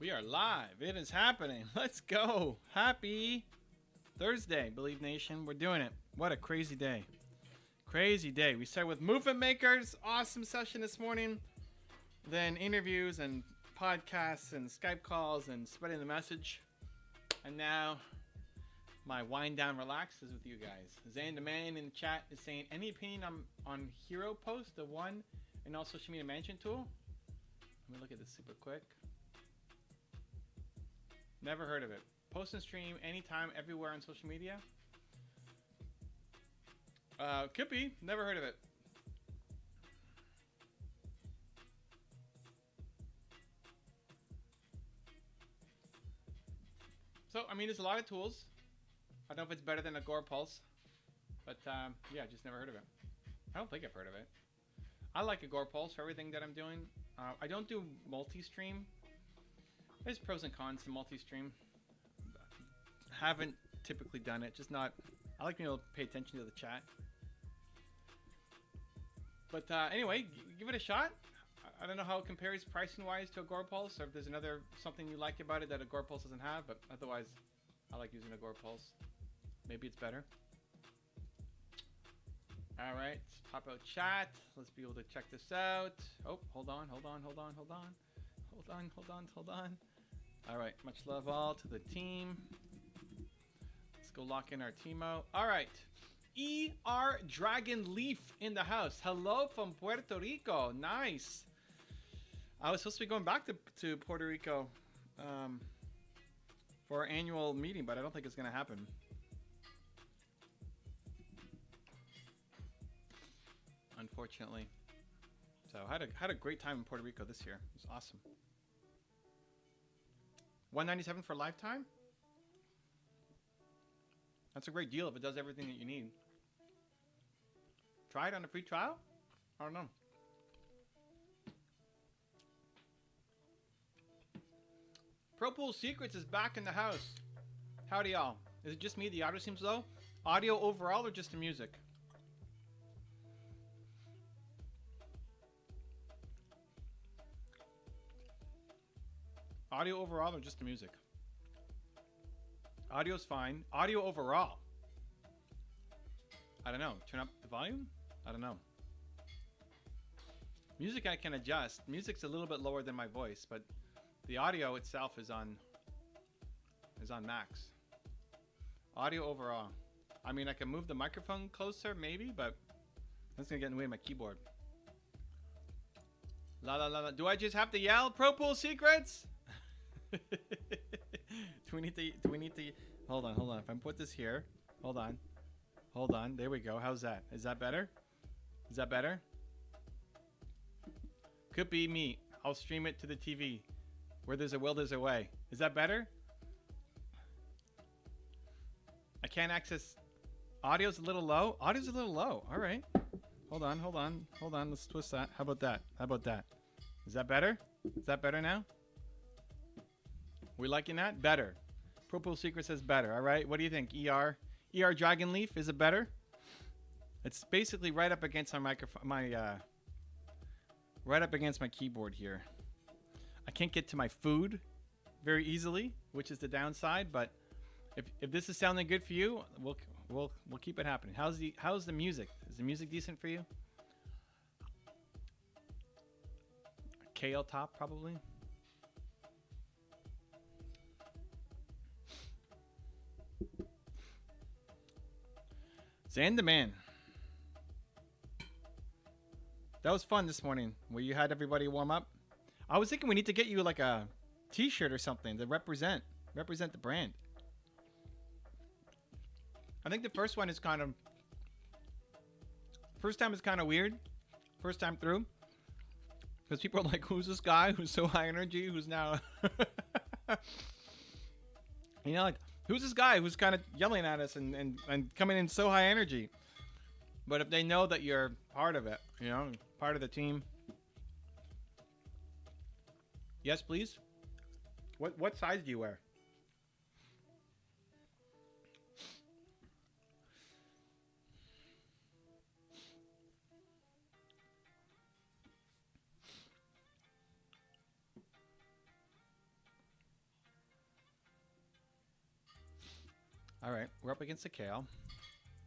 We are live. It is happening. Let's go. Happy Thursday, Believe Nation. We're doing it. What a crazy day. Crazy day. We started with movement makers. Awesome session this morning. Then interviews and podcasts and Skype calls and spreading the message. And now my wind down relax is with you guys. Zan the man in the chat is saying, any opinion on Hero Post, the one and also social media management tool? Let me look at this super quick. Never heard of it. Post and stream anytime, everywhere on social media. Could be. Never heard of it. So, I mean, there's a lot of tools. I don't know if it's better than Agora Pulse. But, yeah, just never heard of it. I don't think I've heard of it. I like Agora Pulse for everything that I'm doing. I don't do multi-stream. There's pros and cons to multi-stream. Haven't typically done it. Just not... I like being able to pay attention to the chat. But anyway, give it a shot. I don't know how it compares pricing-wise to Agora Pulse, or if there's another something you like about it that Agora Pulse doesn't have, but otherwise, I like using Agora Pulse. Maybe it's better. All right, pop out chat. Let's be able to check this out. Oh, hold on. All right, much love all to the team. Let's go lock in our Teemo. All right, ER Dragon Leaf in the house. Hello from Puerto Rico. Nice. I was supposed to be going back to Puerto Rico for our annual meeting, but I don't think it's going to happen. Unfortunately. So I had a great time in Puerto Rico this year. It was awesome. $197 for a lifetime? That's a great deal if it does everything that you need. Try it on a free trial? I don't know. Pro Pool Secrets is back in the house. Howdy y'all. Is it just me? The audio seems low? Audio overall or just the music? Audio overall or just the music? Audio's fine. Audio overall. I don't know. Turn up the volume? I don't know. Music I can adjust. Music's a little bit lower than my voice, but the audio itself is on max. Audio overall. I mean, I can move the microphone closer, maybe, but that's gonna get in the way of my keyboard. La la la la. Do I just have to yell Pro Pool Secrets? Do we need to hold on. If I put this here, hold on, there we go. How's that? Is that better? Could be me. I'll stream it to the TV. Where there's a will, there's a way. Is that better? I can't access. Audio's a little low. All right. Hold on. Let's twist that. How about that? Is that better? Is that better now? We liking that? Better. Pro Pool Secret says better. All right. What do you think? ER Dragon Leaf, is it better? It's basically right up against my microphone, right up against my keyboard here. I can't get to my food very easily, which is the downside. But if this is sounding good for you, we'll keep it happening. How's the music? Is the music decent for you? KL top probably. Zan the man. That was fun this morning where you had everybody warm up. I was thinking we need to get you like a t-shirt or something to represent the brand. I think the first one is first time is kind of weird. First time through. Because people are like, who's this guy who's so high energy, who's now you know, like, who's this guy who's kind of yelling at us and coming in so high energy? But if they know that you're part of it, you know, part of the team. Yes, please. What size do you wear? All right, we're up against the kale.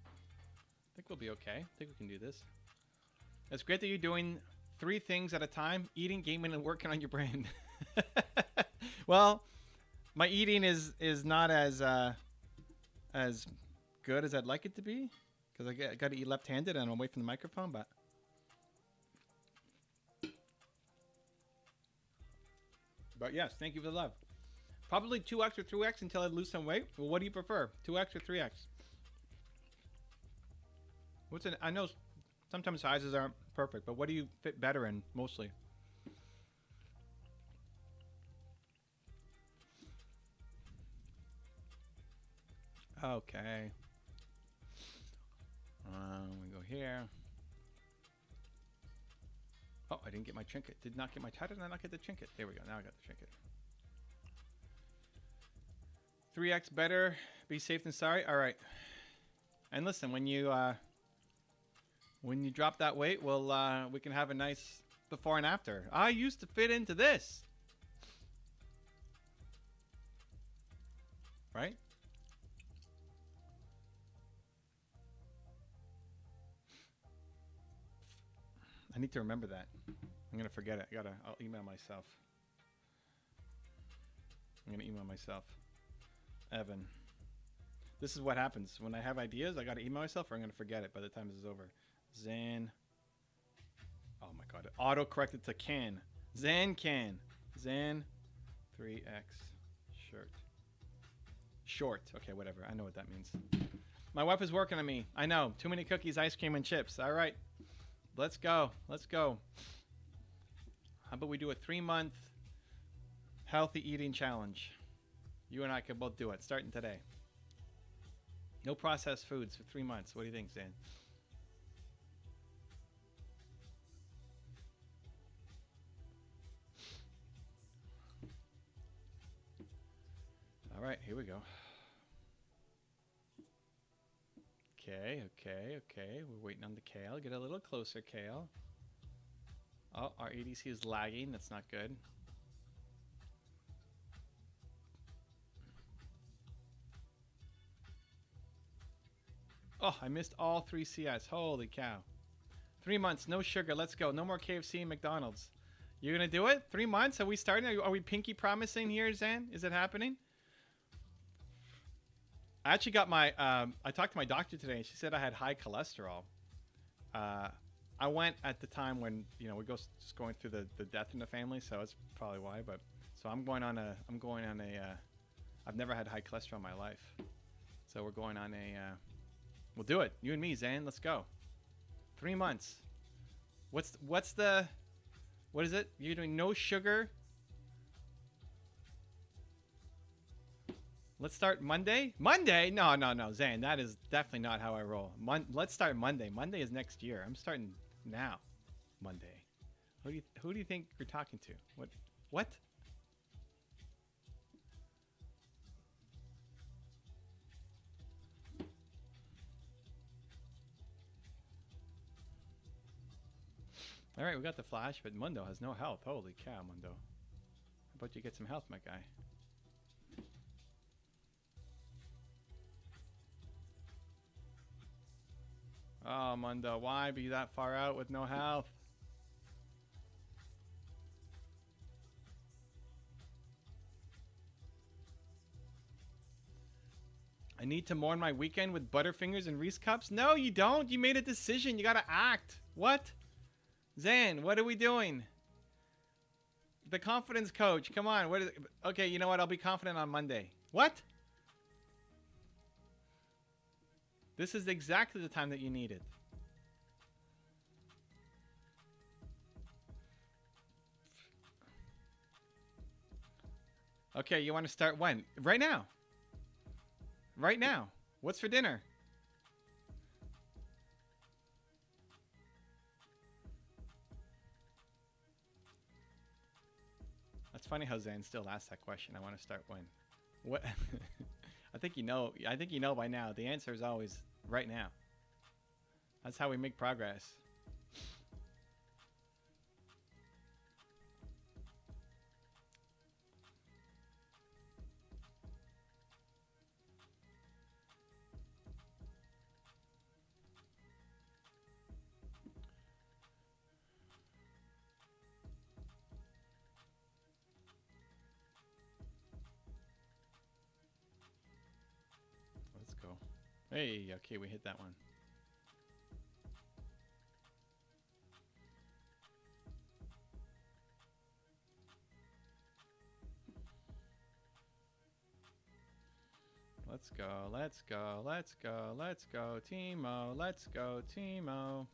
I think we'll be okay. I think we can do this. It's great that you're doing 3 things at a time: eating, gaming, and working on your brand. Well, my eating is not as good as I'd like it to be, because I got to eat left-handed and I'm away from the microphone. But yes, thank you for the love. Probably 2x or 3x until I lose some weight. Well, what do you prefer, 2x or 3x? I know sometimes sizes aren't perfect, but what do you fit better in mostly? Okay. We go here. Oh, I didn't get my trinket. How did I not get the trinket? There we go. Now I got the trinket. 3x better. Be safe than sorry. All right. And listen, when you drop that weight, we can have a nice before and after. I used to fit into this. Right? I need to remember that. I'm gonna forget it. I'll email myself. I'm gonna email myself. Evan. This is what happens. When I have ideas, I gotta email myself or I'm gonna forget it by the time this is over. Zan. Oh my god. It auto-corrected to can. Zan can. Zan 3x shirt. Short. Okay, whatever. I know what that means. My wife is working on me. I know. Too many cookies, ice cream, and chips. All right. Let's go. Let's go. How about we do a 3-month healthy eating challenge? You and I can both do it, starting today. No processed foods for 3 months. What do you think, Zan? All right, here we go. Okay. We're waiting on the kale. Get a little closer, kale. Oh, our ADC is lagging. That's not good. Oh, I missed all 3 CS. Holy cow. 3 months, no sugar. Let's go. No more KFC and McDonald's. You're going to do it? 3 months? Are we starting? Are we pinky promising here, Zan? Is it happening? I actually got my, I talked to my doctor today, and she said I had high cholesterol. I went at the time when, we're just going through the death in the family, so that's probably why. But so I'm going on a, I've never had high cholesterol in my life. So we're going on we'll do it. You and me, Zan, let's go. 3 months. What is it? You're doing no sugar. Let's start Monday? Monday? No, Zane. That is definitely not how I roll. Let's start Monday. Monday is next year. I'm starting now. Monday. Who do you think you're talking to? What? All right, we got the flash, but Mundo has no health. Holy cow, Mundo. How about you get some health, my guy? Oh, Mundo, why be that far out with no health? I need to mourn my weekend with Butterfingers and Reese Cups? No, you don't. You made a decision. You gotta act. What? Zan, what are we doing? The confidence coach. Come on. What is it? Okay, you know what? I'll be confident on Monday. What? This is exactly the time that you needed. Okay, you want to start when? Right now. Right now. What's for dinner? That's funny how Zan still asks that question. I want to start when. What? I think you know. I think you know by now. The answer is always right now. That's how we make progress. Hey, okay, we hit that one. Let's go, let's go, let's go, let's go, Teemo, let's go, Teemo.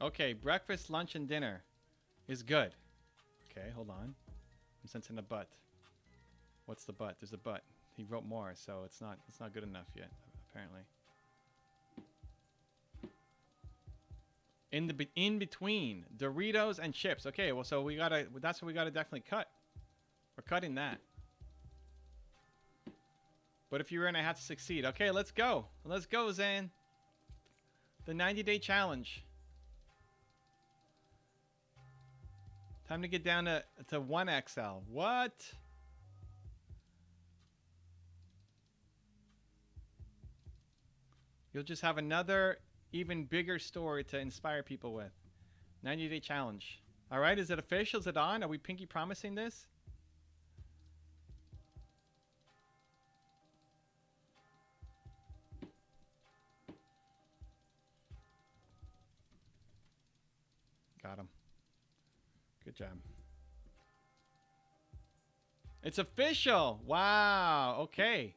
Okay, breakfast, lunch, and dinner is good. Okay, hold on. I'm sensing a but. What's the but? There's a but. He wrote more, so it's not good enough yet, apparently. In between Doritos and chips. Okay, well, so that's what we gotta definitely cut. We're cutting that. But if you're gonna have to succeed, okay, let's go. Let's go, Zan. The 90-day challenge. Time to get down to 1XL. What? You'll just have another even bigger story to inspire people with. 90-day challenge. All right, is it official? Is it on? Are we pinky promising this? Got him. Good job. It's official. Wow. Okay.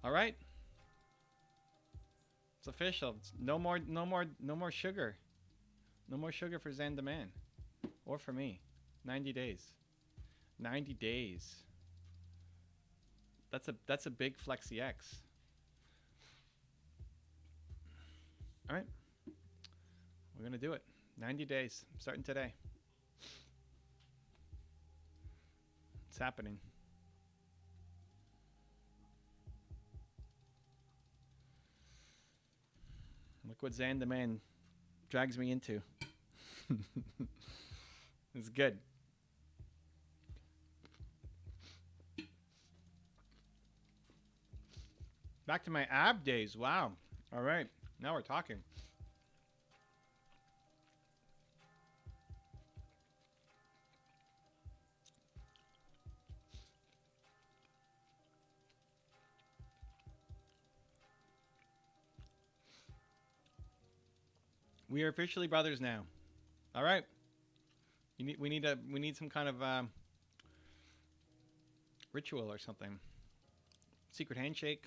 All right. It's official. It's no more sugar. No more sugar for Zan the Man. Or for me. 90 days. 90 days. That's a big Flexi X. All right. We're going to do it. 90 days. Starting today. It's happening. Look what Zan the Man drags me into. It's good. Back to my ab days. Wow. All right. Now we're talking. We are officially brothers now. All right. We need some kind of ritual or something. Secret handshake.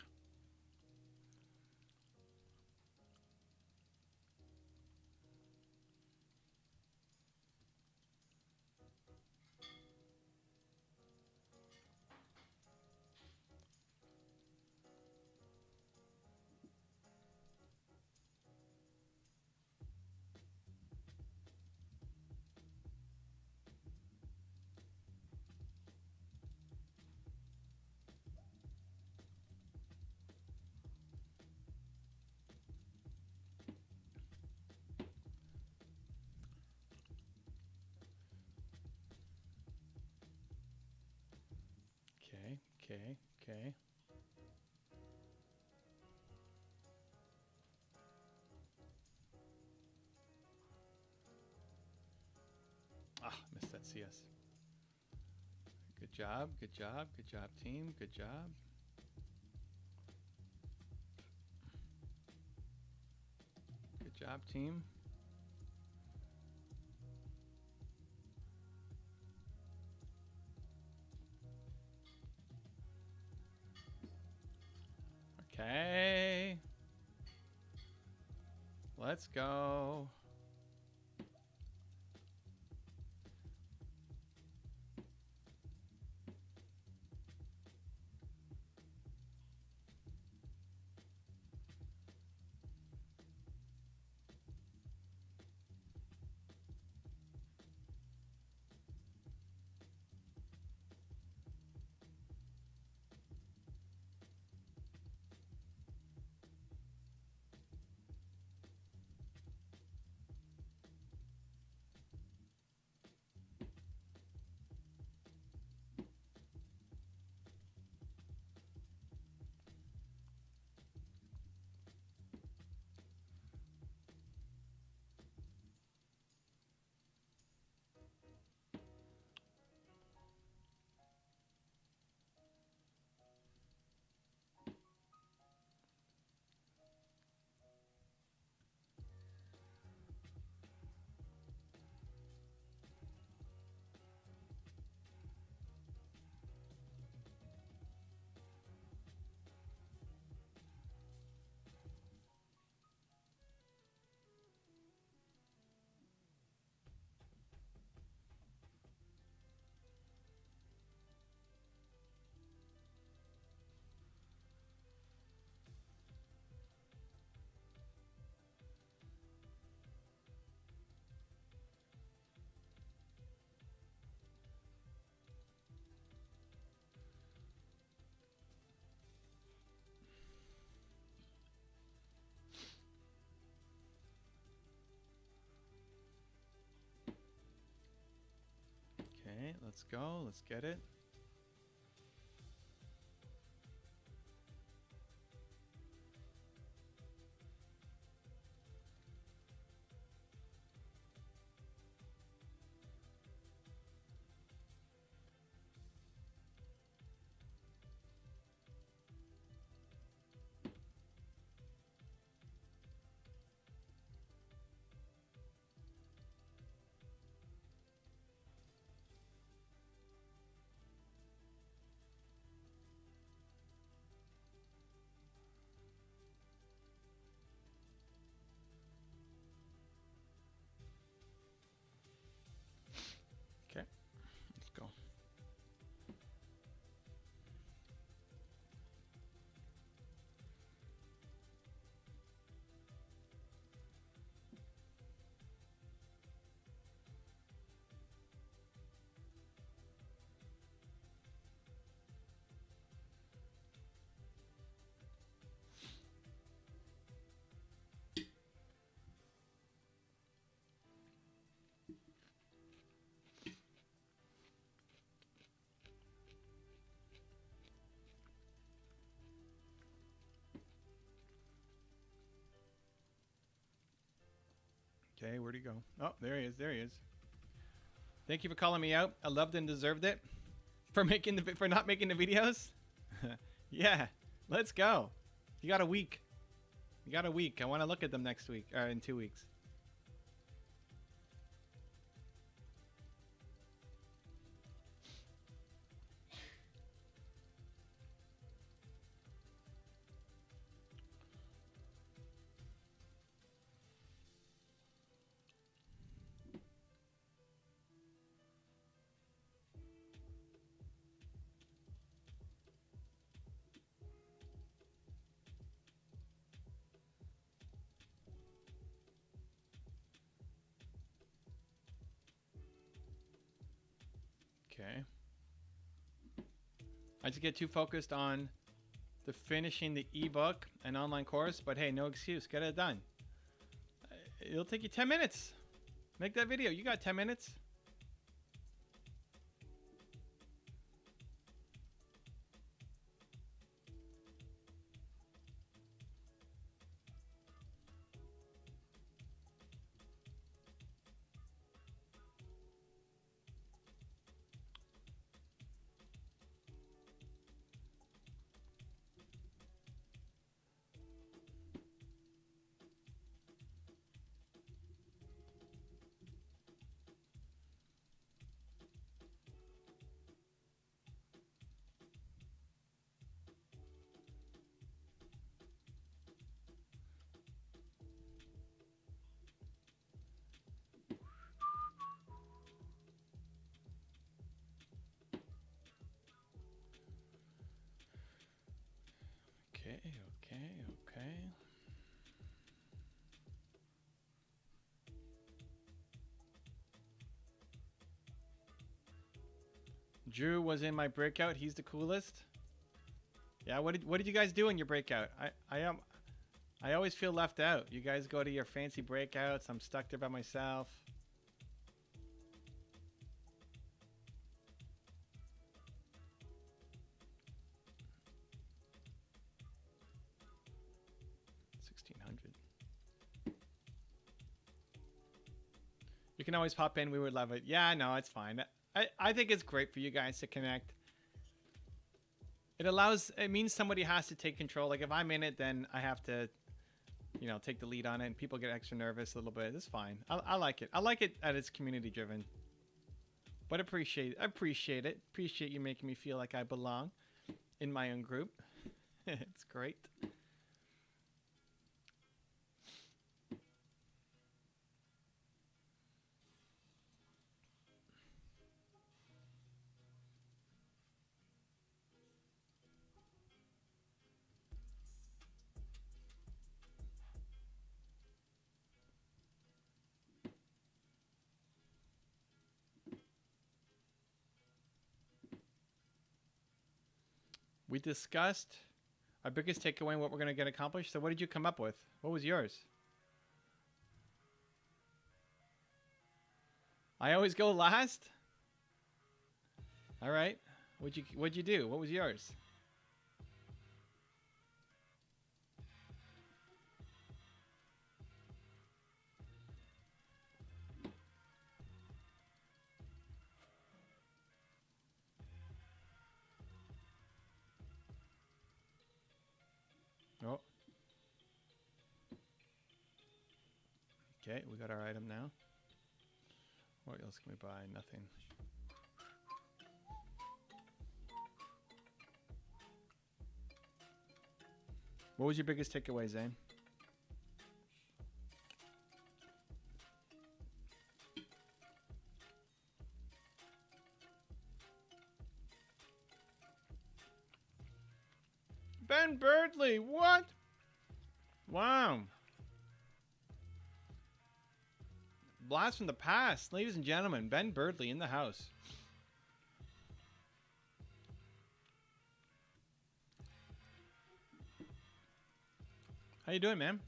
Okay. Ah, missed that CS. Good job, team. Good job. Good job, team. Okay. Let's go. let's go. Let's get it. Okay, let's go. Okay, where'd he go? Oh, there he is. There he is. Thank you for calling me out. I loved and deserved it for not making the videos. Yeah, let's go. You got a week. You got a week. I want to look at them next week or in 2 weeks. Okay. I just get too focused on the finishing the ebook and online course, but hey, no excuse. Get it done. It'll take you 10 minutes. Make that video. You got 10 minutes. Okay, okay, okay. Drew was in my breakout. He's the coolest. Yeah, what did you guys do in your breakout? I always feel left out. You guys go to your fancy breakouts. I'm stuck there by myself. You can always pop in. We would love it. Yeah, no, it's fine. I think it's great for you guys to connect. It means somebody has to take control. Like if I'm in it, then I have to, take the lead on it, and people get extra nervous a little bit. It's fine. I like it. I like it that it's community driven. But I appreciate it. Appreciate you making me feel like I belong in my own group. It's great. We discussed our biggest takeaway and what we're going to get accomplished. So what did you come up with? What was yours? I always go last? All right. What'd you do? What was yours? Oh. Okay, we got our item now. What else can we buy? Nothing. What was your biggest takeaway, Zane? Ben Birdley, what? Wow. Blast from the past. Ladies and gentlemen, Ben Birdley in the house. How you doing, man?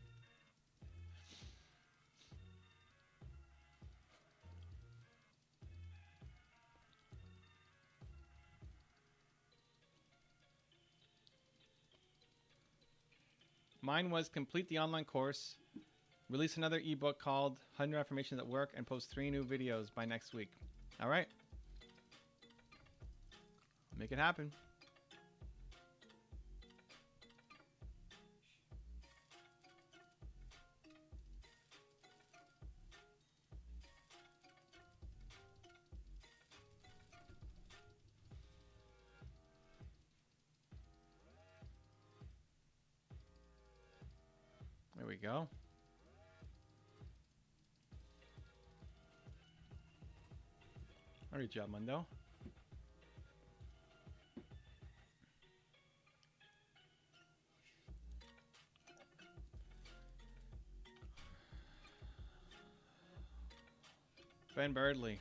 Mine was complete the online course, release another ebook called 100 Affirmations at Work, and post 3 new videos by next week. All right. Make it happen. There we go. Good job, Mundo. Ben Birdley.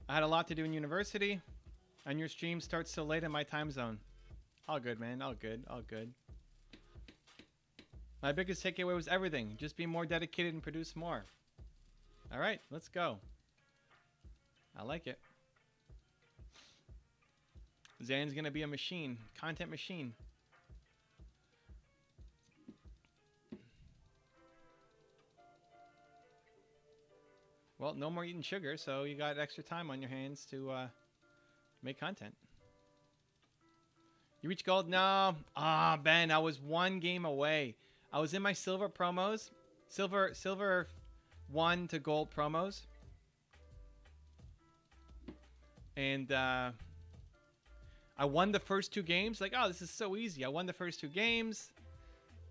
I had a lot to do in university, and your stream starts so late in my time zone. All good, man. All good. All good. My biggest takeaway was everything. Just be more dedicated and produce more. All right, let's go. I like it. Zan's going to be a machine. Content machine. Well, no more eating sugar, so you got extra time on your hands to make content. You reached gold? No. Ah, Ben, I was 1 game away. I was in my silver promos. Silver 1 to gold promos. And I won the first 2 games. Like, oh, this is so easy. I won the first 2 games.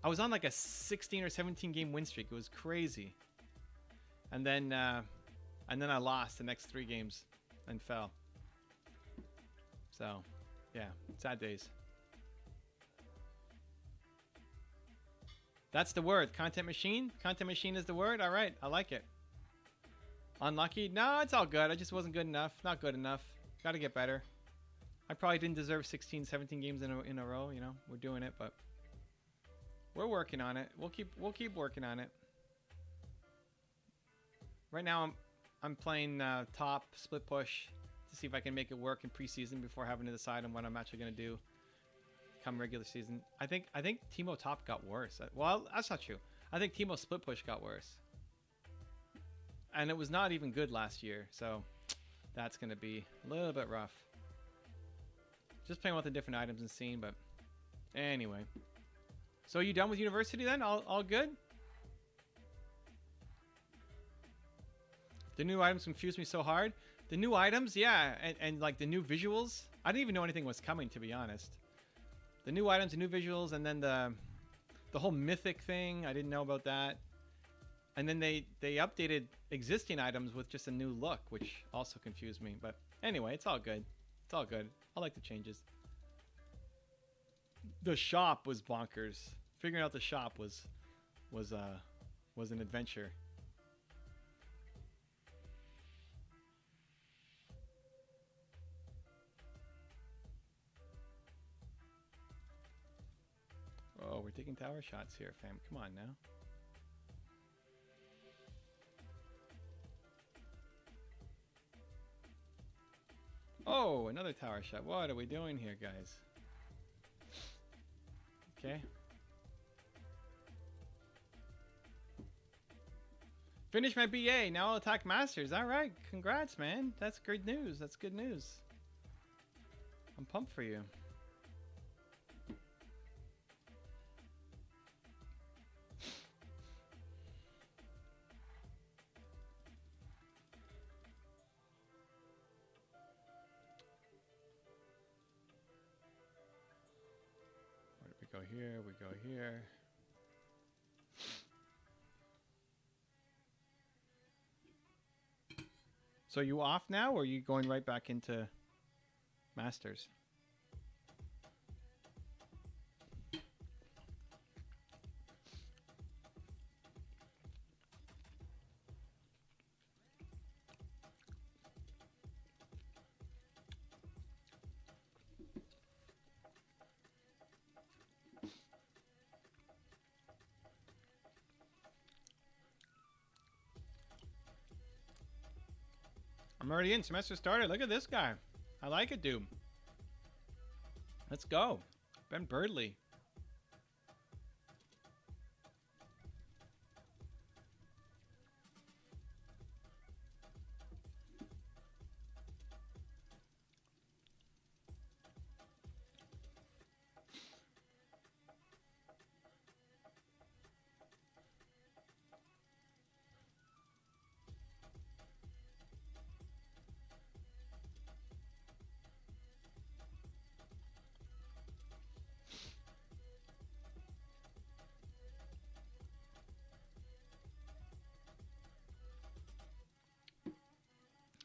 I was on like a 16 or 17 game win streak. It was crazy. And then I lost the next 3 games and fell. So, yeah, sad days. That's the word. Content machine? Content machine is the word? All right, I like it. Unlucky? No, it's all good. I just wasn't good enough. Not good enough. Got to get better. I probably didn't deserve 16, 17 games in a row, you know. We're doing it, but we're working on it. We'll keep working on it. Right now I'm playing top split push to see if I can make it work in preseason before having to decide on what I'm actually going to do come regular season. I think Teemo top got worse. Well, that's not true. I think Teemo split push got worse. And it was not even good last year, so that's going to be a little bit rough. Just playing with the different items and seeing, but anyway. So are you done with university then? All good? The new items confused me so hard. The new items, yeah, and like the new visuals. I didn't even know anything was coming, to be honest. The new items, the new visuals, and then the whole mythic thing. I didn't know about that. And then they updated existing items with just a new look, which also confused me. But anyway, it's all good. It's all good. I like the changes. The shop was bonkers. Figuring out the shop was an adventure. Oh, we're taking tower shots here, fam. Come on now. Oh, another tower shot. What are we doing here, guys? Okay. Finish my BA. Now I'll attack Masters. All right. Congrats, man. That's good news. That's good news. I'm pumped for you. Where do we go here? We go here. So you off now, or are you going right back into Masters? I'm already in. Semester started. Look at this guy. I like it, dude. Let's go. Ben Birdley.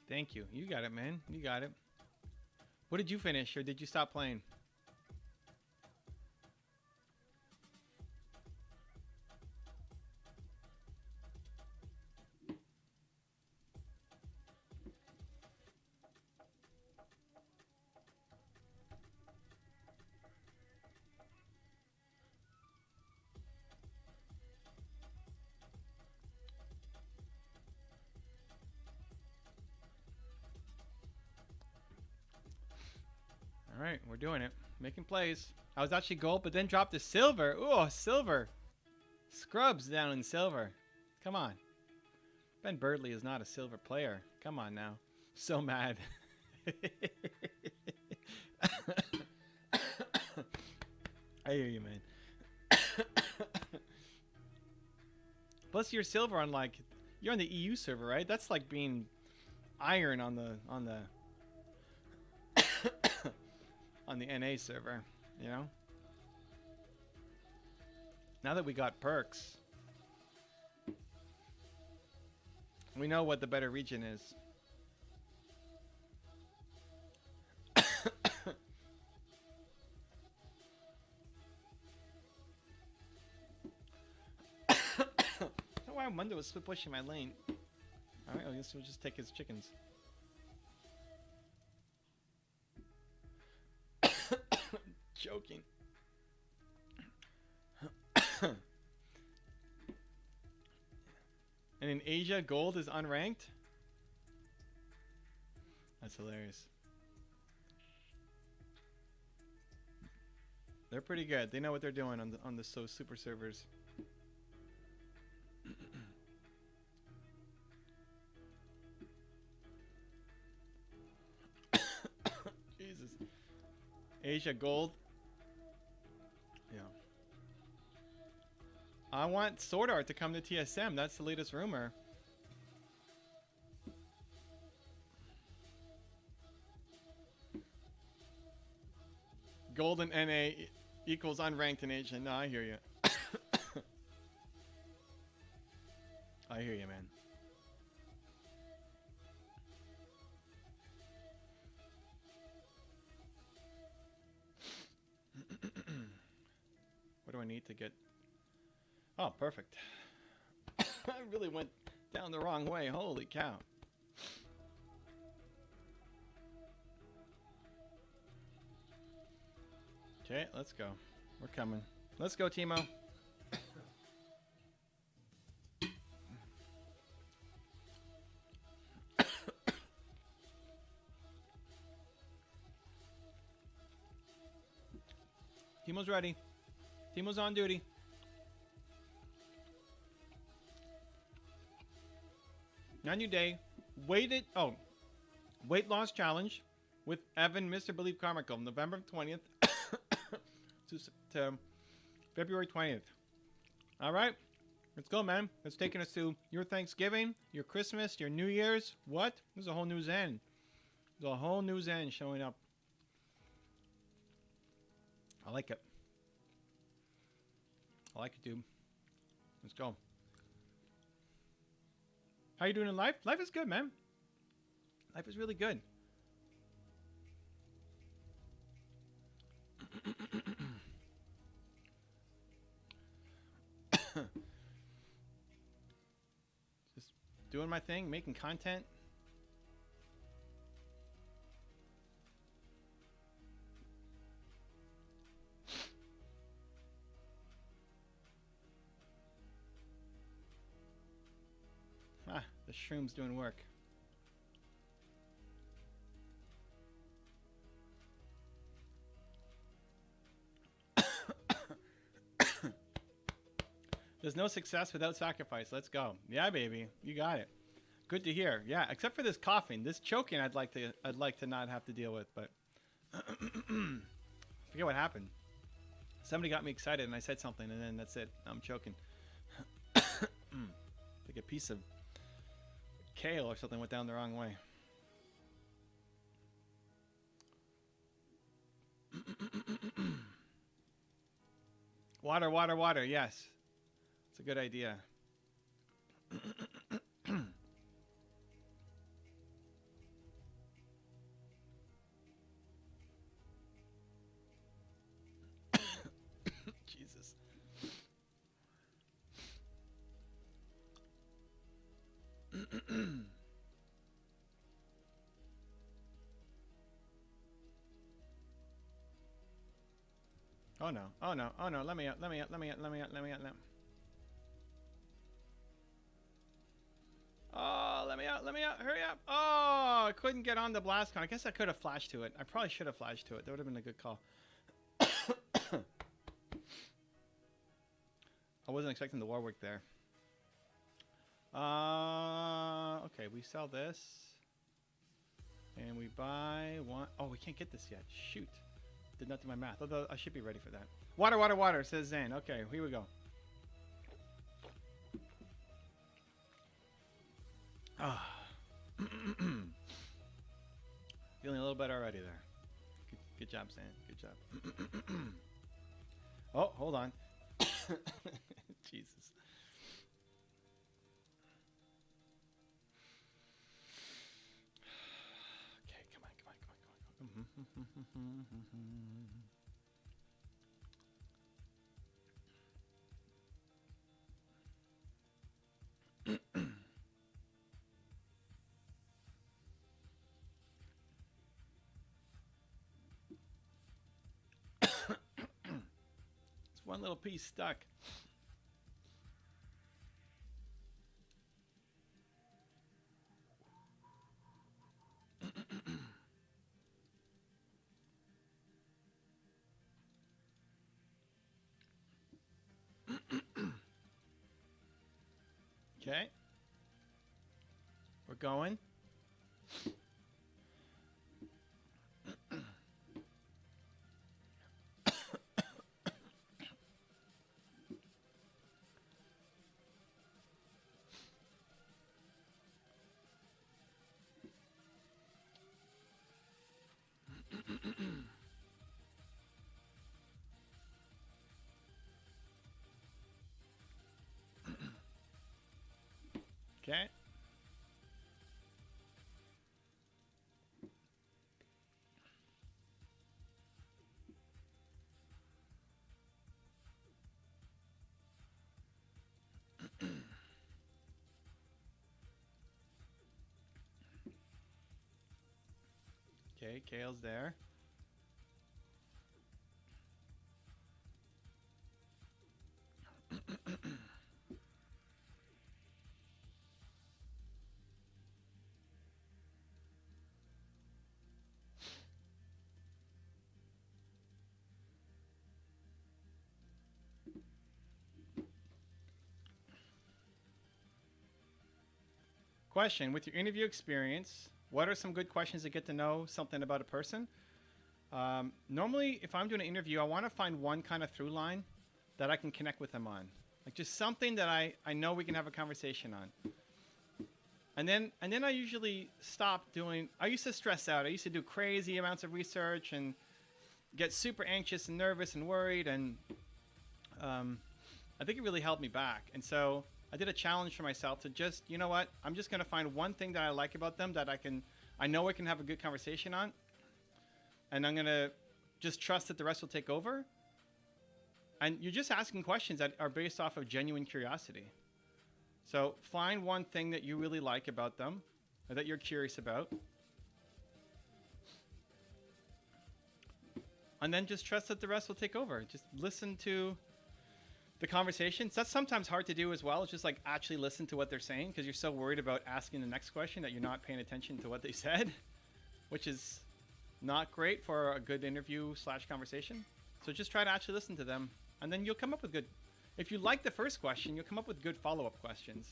Thank you. You got it, man. You got it. What did you finish, or did you stop playing? All right, we're doing it. Making plays. I was actually gold, but then dropped to silver. Ooh, silver. Scrubs down in silver. Come on. Ben Birdley is not a silver player. Come on now. So mad. I hear you, man. Plus, you're silver on like you're on the EU server, right? That's like being iron on the on the NA server, you know? Now that we got perks, we know what the better region is. Why Mundo was split pushing my lane. Alright, I guess we'll just take his chickens. Joking. And in Asia, gold is unranked? That's hilarious. They're pretty good. They know what they're doing on the so super servers. Jesus. Asia gold. Yeah. I want Sword Art to come to TSM. That's the latest rumor. Golden NA equals unranked in Asia. No, I hear you. I hear you, man. What do I need to get? Oh, perfect. I really went down the wrong way. Holy cow. Okay, let's go. We're coming. Let's go, Teemo. Teemo's ready. Teemo's on duty. Not new day. Weight loss challenge with Evan, Mr. Believe Carmichael, November 20th to February 20th. All right, let's go, man. It's taking us to your Thanksgiving, your Christmas, your New Year's. What? There's a whole new Zen. There's a whole new Zen showing up. I like it. I like it, dude. Let's go. How you doing in life? Life is good, man. Life is really good. Just doing my thing, making content. Ah, the shroom's doing work. There's no success without sacrifice. Let's go. Yeah, baby. You got it. Good to hear. Yeah, except for this coughing. This choking I'd like to not have to deal with, but forget what happened. Somebody got me excited and I said something and then that's it. I'm choking. Like a piece of kale or something went down the wrong way. Water, water, water. Yes. It's a good idea. Jesus. Oh no. Oh no. Oh no. Let me out. Let me out. Let me out. Let me out. Let me out. Oh, let me out. Let me out. Hurry up. Oh, I couldn't get on the blast con. I guess I could have flashed to it. I probably should have flashed to it. That would have been a good call. I wasn't expecting the Warwick there. Okay, we sell this. And we buy one. Oh, we can't get this yet. Shoot. Did not do my math. Although I should be ready for that. Water, water, water, says Zane. Okay, here we go. Ah. Feeling a little better already there. Good job, Zane. Good job. Oh, hold on. Jesus. Okay, come on, come on, come on, come on. It's one little piece stuck. Okay. We're going. Okay. Okay, Kale's there. Question: with your interview experience, what are some good questions to get to know something about a person? Normally, if I'm doing an interview, I want to find one kind of through line that I can connect with them on. Like just something that I know we can have a conversation on. And then I usually stop doing. I used to stress out. I used to do crazy amounts of research and get super anxious and nervous and worried. And I think it really held me back. And so I did a challenge for myself to just, you know what? I'm just going to find one thing that I like about them that I know I can have a good conversation on. And I'm going to just trust that the rest will take over. And you're just asking questions that are based off of genuine curiosity. So find one thing that you really like about them, or that you're curious about. And then just trust that the rest will take over. Just listen to the conversations. That's sometimes hard to do as well. It's just like actually listen to what they're saying because you're so worried about asking the next question that you're not paying attention to what they said, which is not great for a good interview / conversation. So just try to actually listen to them, and then you'll come up with good. If you like the first question, you'll come up with good follow-up questions.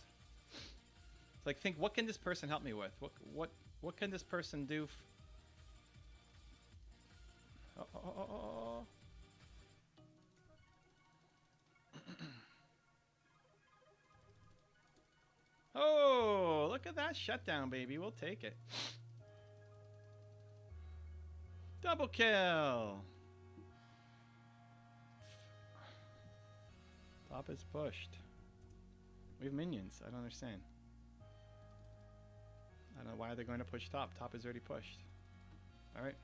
It's like, think, what can this person help me with? What can this person do? Oh, look at that shutdown, baby. We'll take it. Double kill. Top is pushed. We have minions. I don't understand. I don't know why they're going to push top. Top is already pushed. Alright.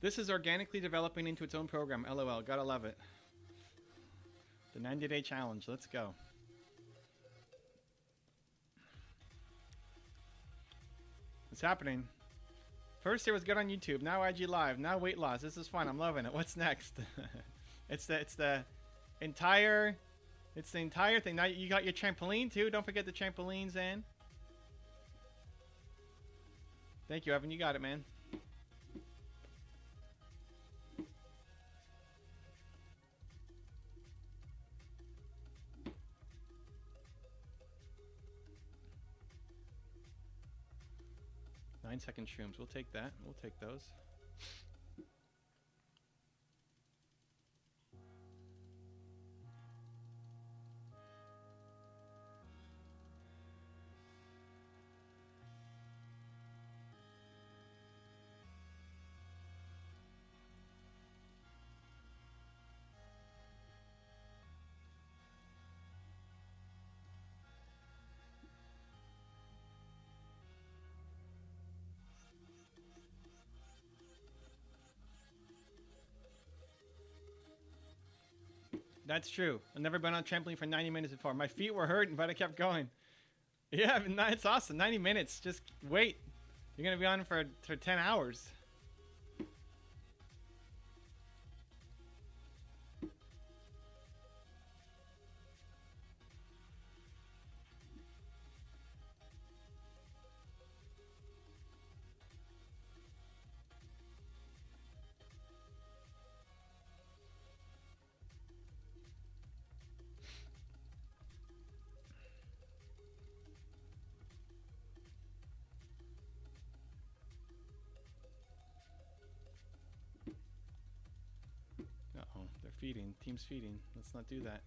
This is organically developing into its own program. LOL. Gotta love it. The 90-day challenge. Let's go. What's happening? First it was good on YouTube. Now IG Live. Now weight loss. This is fun. I'm loving it. What's next? It's the entire thing. Now you got your trampoline too. Don't forget the trampolines in. Thank you, Evan. You got it, man. Nine-second shrooms. We'll take that. We'll take those. That's true. I've never been on a trampoline for 90 minutes before. My feet were hurting, but I kept going. Yeah, it's awesome. 90 minutes. Just wait. You're going to be on for 10 hours. They're feeding. Team's feeding. Let's not do that.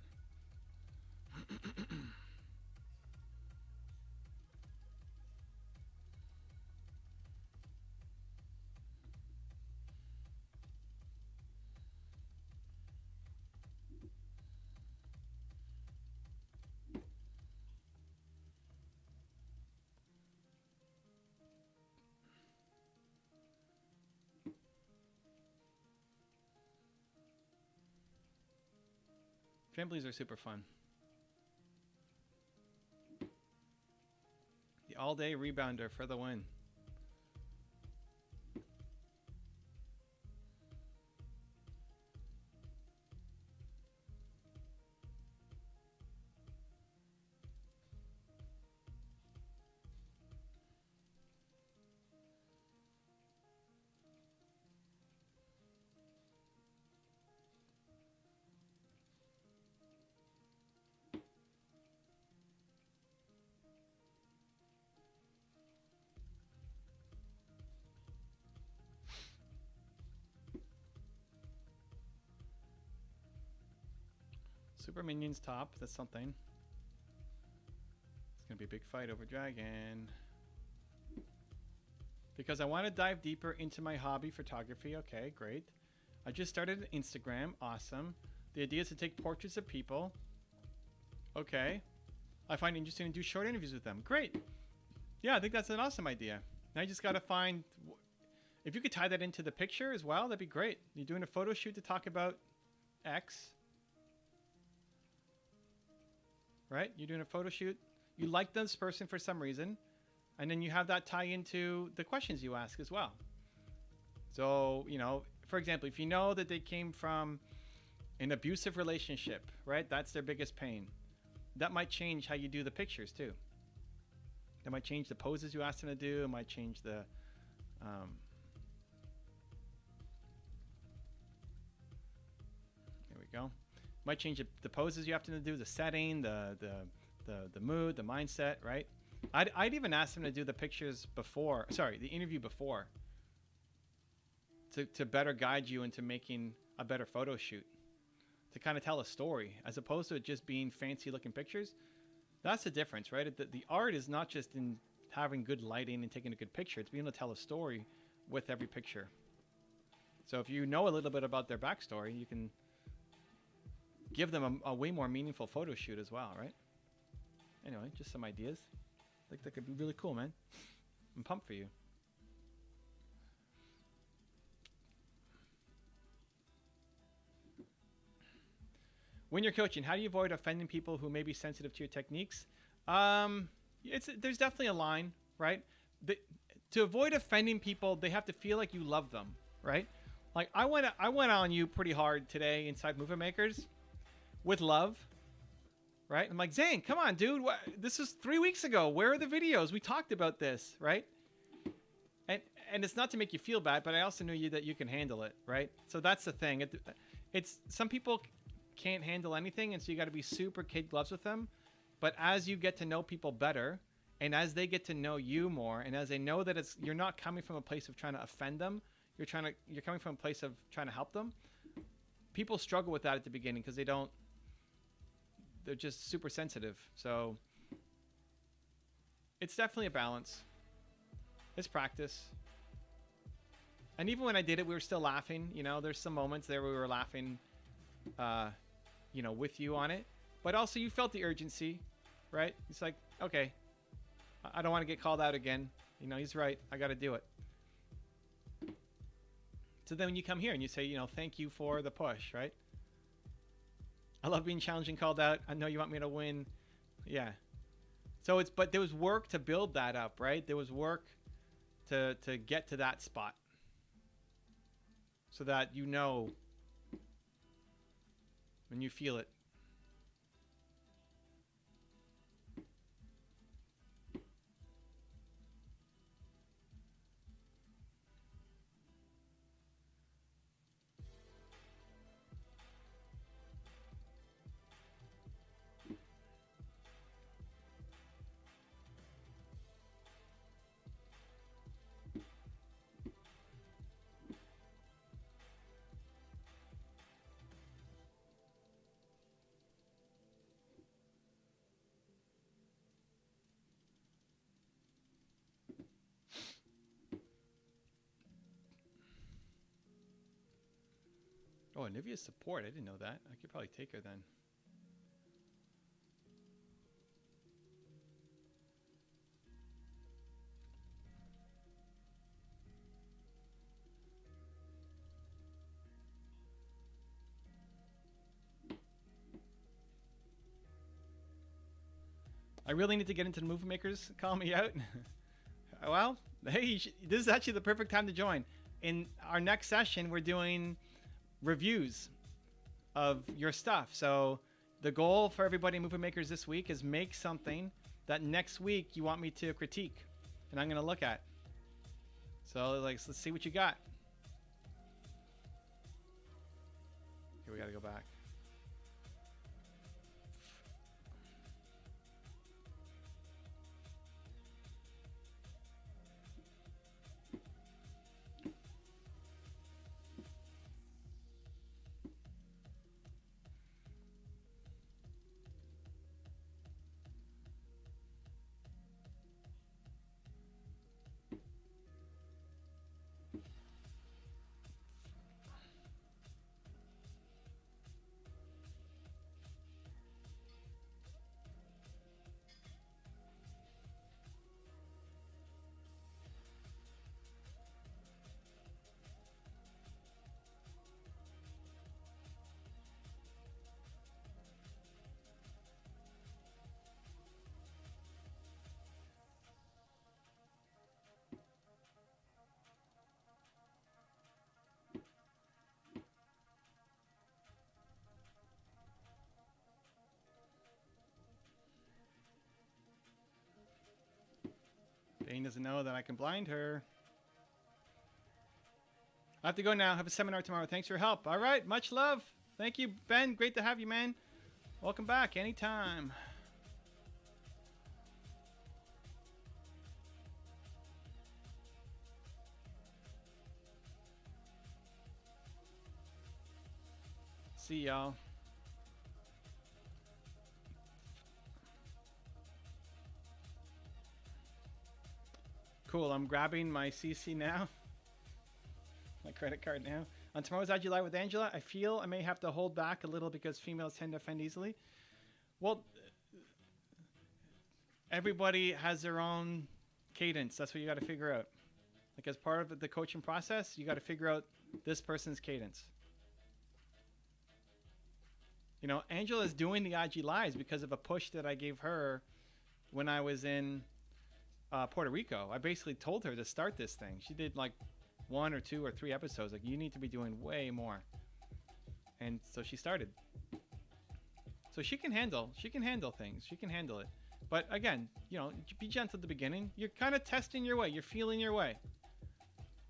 Trampolines are super fun. The all-day rebounder for the win. Super Minions top. That's something. It's going to be a big fight over Dragon. Because I want to dive deeper into my hobby, photography. Okay, great. I just started an Instagram. Awesome. The idea is to take portraits of people. Okay. I find it interesting to do short interviews with them. Great. Yeah, I think that's an awesome idea. Now you just got to find... If you could tie that into the picture as well, that'd be great. You're doing a photo shoot to talk about X. Right? You're doing a photo shoot. You like this person for some reason. And then you have that tie into the questions you ask as well. So, you know, for example, if you know that they came from an abusive relationship, right? That's their biggest pain. That might change how you do the pictures too. That might change the poses you ask them to do. It might change the... there we go. Might change the poses you have to do, the setting, the mood, the mindset, right? I'd even ask them to do the pictures before, sorry, the interview before, to better guide you into making a better photo shoot, to kind of tell a story, as opposed to it just being fancy looking pictures. That's the difference, right? The art is not just in having good lighting and taking a good picture. It's being able to tell a story with every picture. So if you know a little bit about their backstory, you can give them a way more meaningful photo shoot as well, right? Anyway, just some ideas. I think that could be really cool, man. I'm pumped for you. When you're coaching, how do you avoid offending people who may be sensitive to your techniques? There's definitely a line, right? To avoid offending people, they have to feel like you love them, right? Like I went on you pretty hard today inside Movement Makers with love. Right? I'm like, Zane, come on, dude. This is 3 weeks ago. Where are the videos? We talked about this, right? And it's not to make you feel bad, but I also knew that you can handle it, right? So that's the thing. It's some people can't handle anything, and so you got to be super kid gloves with them. But as you get to know people better, and as they get to know you more, and as they know that you're not coming from a place of trying to offend them, you're coming from a place of trying to help them. People struggle with that at the beginning because they're just super sensitive. So it's definitely a balance. It's practice. And even when I did it, we were still laughing. You know, there's some moments there where we were laughing, you know, with you on it. But also you felt the urgency, right? It's like, okay, I don't want to get called out again. You know, he's right. I got to do it. So then when you come here and you say, you know, thank you for the push, right? I love being challenged and called out. I know you want me to win. Yeah. So but there was work to build that up, right? There was work to get to that spot. So that you know when you feel it. Oh, Nivea's support. I didn't know that. I could probably take her then. I really need to get into the Movement Makers. Call me out. Well, hey, this is actually the perfect time to join. In our next session, we're doing reviews of your stuff. So the goal for everybody in Movement Makers this week is make something that next week you want me to critique and I'm going to look at. So let's see what you got. Okay, we got to go back. Jane doesn't know that I can blind her. I have to go now. Have a seminar tomorrow. Thanks for your help. All right. Much love. Thank you, Ben. Great to have you, man. Welcome back anytime. See y'all. Cool. I'm grabbing my CC now. My credit card now. On tomorrow's Ag Live with Angela, I feel I may have to hold back a little because females tend to offend easily. Well, everybody has their own cadence. That's what you got to figure out. Like as part of the coaching process, you got to figure out this person's cadence. You know, Angela's doing the IG Lives because of a push that I gave her when I was in Puerto Rico. I basically told her to start this thing. She did like 1 or 2 or 3 episodes. Like, you need to be doing way more. And so she started. So she can handle things. She can handle it. But again, you know, be gentle at the beginning. You're kind of testing your way. You're feeling your way.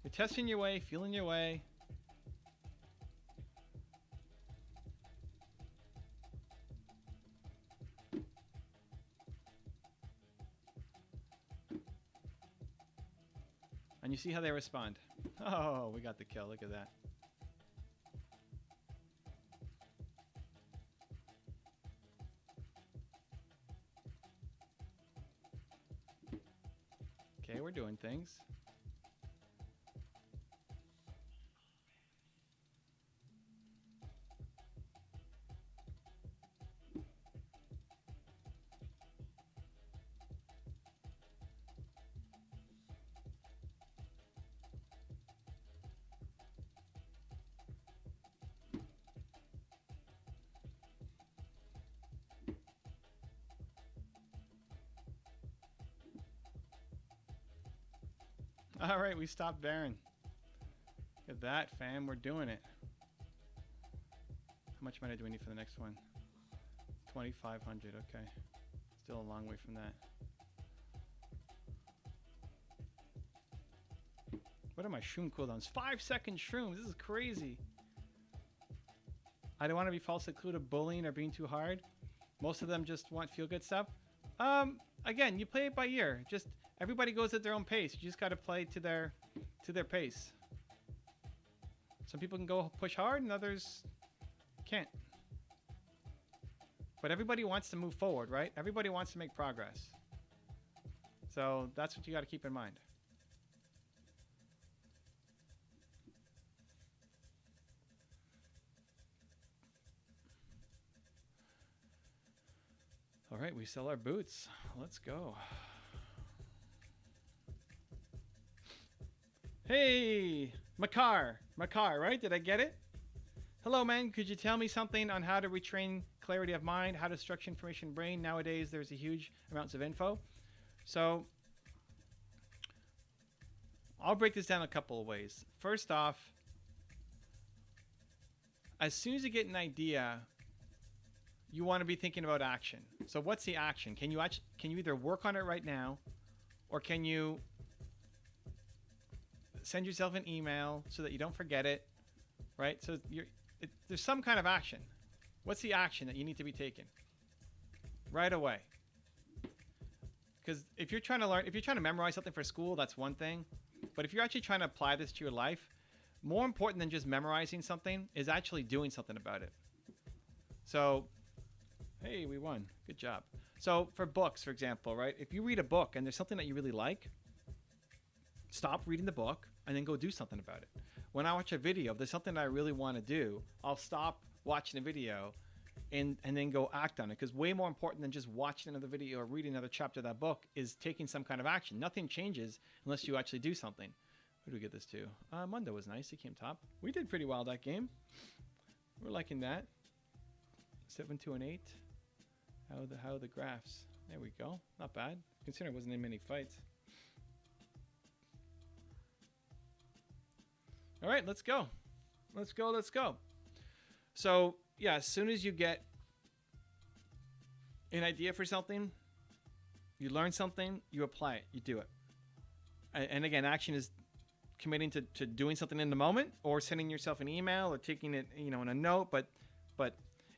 You're testing your way, feeling your way. And you see how they respond. Oh, we got the kill. Look at that. Okay, we're doing things. All right, we stopped Baron. Look at that, fam. We're doing it. How much money do we need for the next one? 2,500. Okay. Still a long way from that. What are my shroom cooldowns? 5-second shrooms. This is crazy. I don't want to be falsely accused of bullying or being too hard. Most of them just want feel-good stuff. Again, you play it by ear. Just everybody goes at their own pace. You just got to play to their pace. Some people can go push hard and others can't. But everybody wants to move forward, right? Everybody wants to make progress. So that's what you got to keep in mind. All right, we sell our boots. Let's go. Hey, Makar, right? Did I get it? Hello, man. Could you tell me something on how to retrain clarity of mind, how to structure information in brain? Nowadays, there's a huge amounts of info. So I'll break this down a couple of ways. First off, as soon as you get an idea, you want to be thinking about action. So what's the action? Can you either work on it right now, or can you send yourself an email so that you don't forget it, right? So there's some kind of action. What's the action that you need to be taking right away? Because if you're trying to memorize something for school, that's one thing. But if you're actually trying to apply this to your life, more important than just memorizing something is actually doing something about it. So, hey, we won. Good job. So for books, for example, right? If you read a book and there's something that you really like, stop reading the book and then go do something about it. When I watch a video, if there's something I really want to do, I'll stop watching a video and then go act on it. Because way more important than just watching another video or reading another chapter of that book is taking some kind of action. Nothing changes unless you actually do something. Who do we get this to? Mundo was nice. He came top. We did pretty well that game. We're liking that. 7, 2, and 8. How the graphs? There we go. Not bad. Considering it wasn't in many fights. All right, let's go. Let's go. So, yeah, as soon as you get an idea for something, you learn something, you apply it, you do it. And again, action is committing to doing something in the moment, or sending yourself an email, or taking it, in a note, but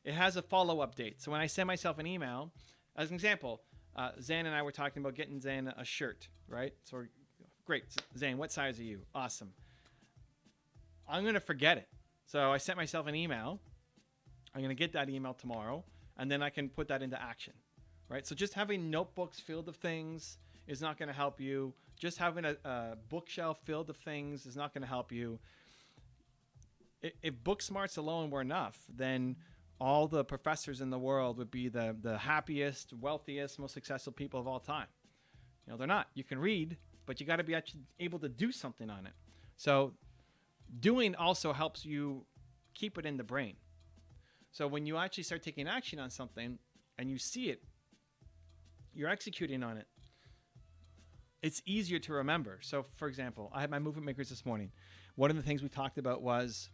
it has a follow-up date. So when I send myself an email, as an example, Zan and I were talking about getting Zan a shirt, right? So great. Zan, what size are you? Awesome. I'm going to forget it. So I sent myself an email. I'm going to get that email tomorrow, and then I can put that into action, right? So just having notebooks filled of things is not going to help you. Just having a bookshelf filled of things is not going to help you. If book smarts alone were enough, then all the professors in the world would be the happiest, wealthiest, most successful people of all time. They're not. You can read, but you got to be actually able to do something on it. So doing also helps you keep it in the brain. So when you actually start taking action on something and you see it, you're executing on it, it's easier to remember. So for example, I had my movement makers this morning. One of the things we talked about was,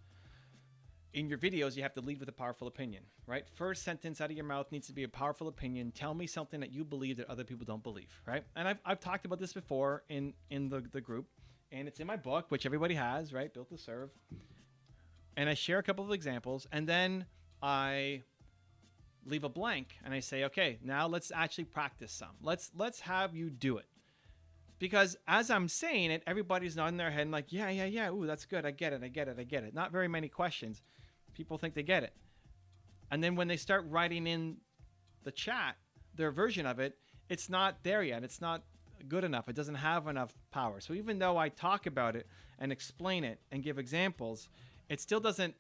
in your videos, you have to lead with a powerful opinion, right? First sentence out of your mouth needs to be a powerful opinion. Tell me something that you believe that other people don't believe, right? And I've talked about this before in the group, and it's in my book, which everybody has, right? Built to Serve. And I share a couple of examples, and then I leave a blank, and I say, okay, now let's actually practice some. Let's have you do it. Because as I'm saying it, everybody's nodding their head and like, yeah. Ooh, that's good. I get it. Not very many questions. People think they get it. And then when they start writing in the chat, their version of it, it's not there yet. It's not good enough. It doesn't have enough power. So even though I talk about it and explain it and give examples, it still doesn't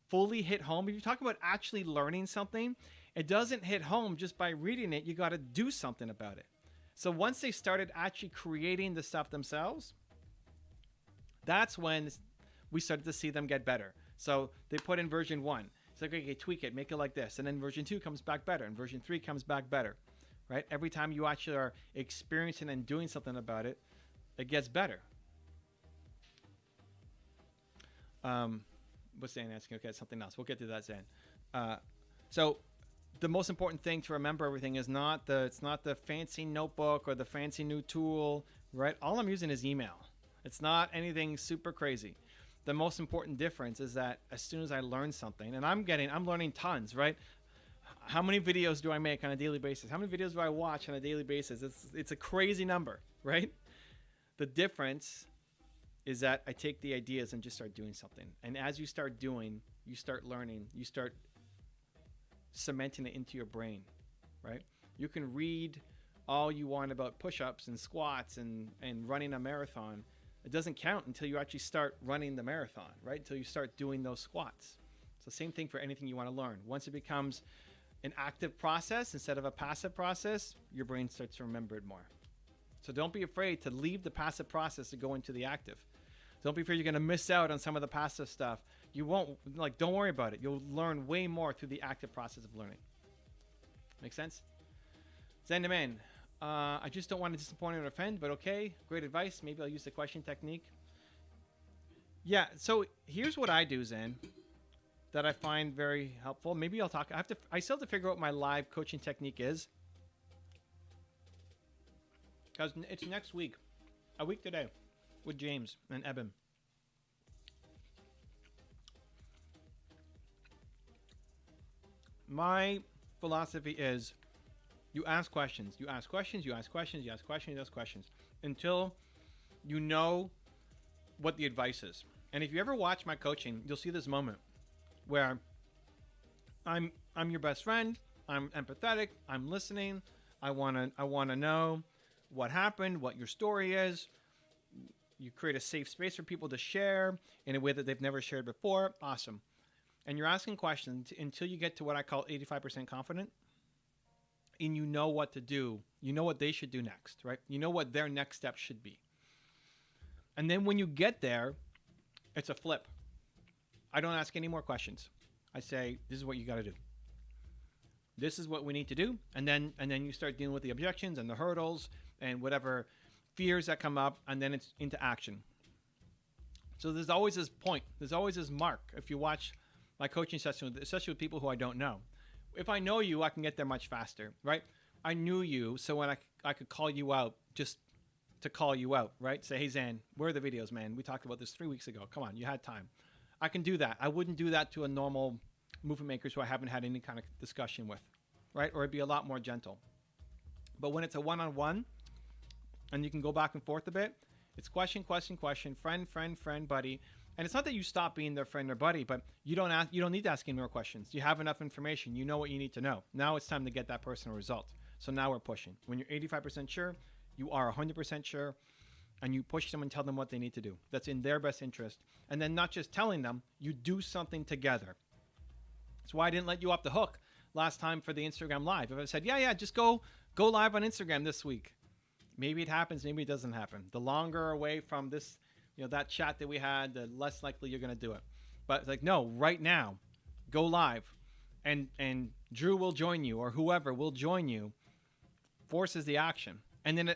fully hit home. If you talk about actually learning something, it doesn't hit home just by reading it. You got to do something about it. So once they started actually creating the stuff themselves, that's when we started to see them get better. So they put in version 1. It's like, okay, tweak it, make it like this. And then version 2 comes back better, and version 3 comes back better, right? Every time you actually are experiencing and doing something about it, it gets better. What's Zan asking? Okay, something else. We'll get to that, Zan. So the most important thing to remember everything is it's not the fancy notebook or the fancy new tool, right? All I'm using is email. It's not anything super crazy. The most important difference is that as soon as I learn something, and I'm learning tons, right? How many videos do I make on a daily basis? How many videos do I watch on a daily basis? It's a crazy number, right? The difference is that I take the ideas and just start doing something. And as you start doing, you start learning, you start cementing it into your brain, right? You can read all you want about push-ups and squats and running a marathon. It doesn't count until you actually start running the marathon, right? Until you start doing those squats. It's the same thing for anything you want to learn. Once it becomes an active process instead of a passive process, your brain starts to remember it more. So don't be afraid to leave the passive process to go into the active. Don't be afraid you're going to miss out on some of the passive stuff. You won't, don't worry about it. You'll learn way more through the active process of learning. Make sense? Zen man, I just don't want to disappoint or offend, but okay, great advice. Maybe I'll use the question technique. Yeah, so here's what I do, Zen, that I find very helpful. Maybe I'll talk. I still have to figure out what my live coaching technique is, because it's next week, a week today, with James and Eben. My philosophy is you ask questions, you ask questions, you ask questions, you ask questions, you ask questions until you know what the advice is. And if you ever watch my coaching, you'll see this moment where I'm your best friend, I'm empathetic, I'm listening, I want to know what happened, what your story is. You create a safe space for people to share in a way that they've never shared before. Awesome. And you're asking questions until you get to what I call 85% confident. And you know what to do. You know what they should do next, right? You know what their next step should be. And then when you get there, it's a flip. I don't ask any more questions. I say, this is what you got to do. This is what we need to do. And then you start dealing with the objections and the hurdles and whatever fears that come up, and then it's into action. So there's always this point. There's always this mark. If you watch my coaching session, especially with people who I don't know. If I know you, I can get there much faster, right? I knew you, so when I could call you out just to call you out, right? Say, hey, Zan, where are the videos, man? We talked about this 3 weeks ago. Come on, you had time. I can do that. I wouldn't do that to a normal movement makers who I haven't had any kind of discussion with, right? Or it'd be a lot more gentle. But when it's a one-on-one and you can go back and forth a bit, it's question, question, question, friend, friend, friend, buddy. And it's not that you stop being their friend or buddy, but you don't need to ask any more questions. You have enough information. You know what you need to know. Now it's time to get that person a result. So now we're pushing. When you're 85% sure, you are 100% sure, and you push them and tell them what they need to do. That's in their best interest. And then not just telling them, you do something together. That's why I didn't let you off the hook last time for the Instagram Live. If I said, yeah, just go live on Instagram this week. Maybe it happens, maybe it doesn't happen. The longer away from this, that chat that we had, the less likely you're going to do it. But it's like, no, right now, go live. And Drew will join you, or whoever will join you, forces the action. And then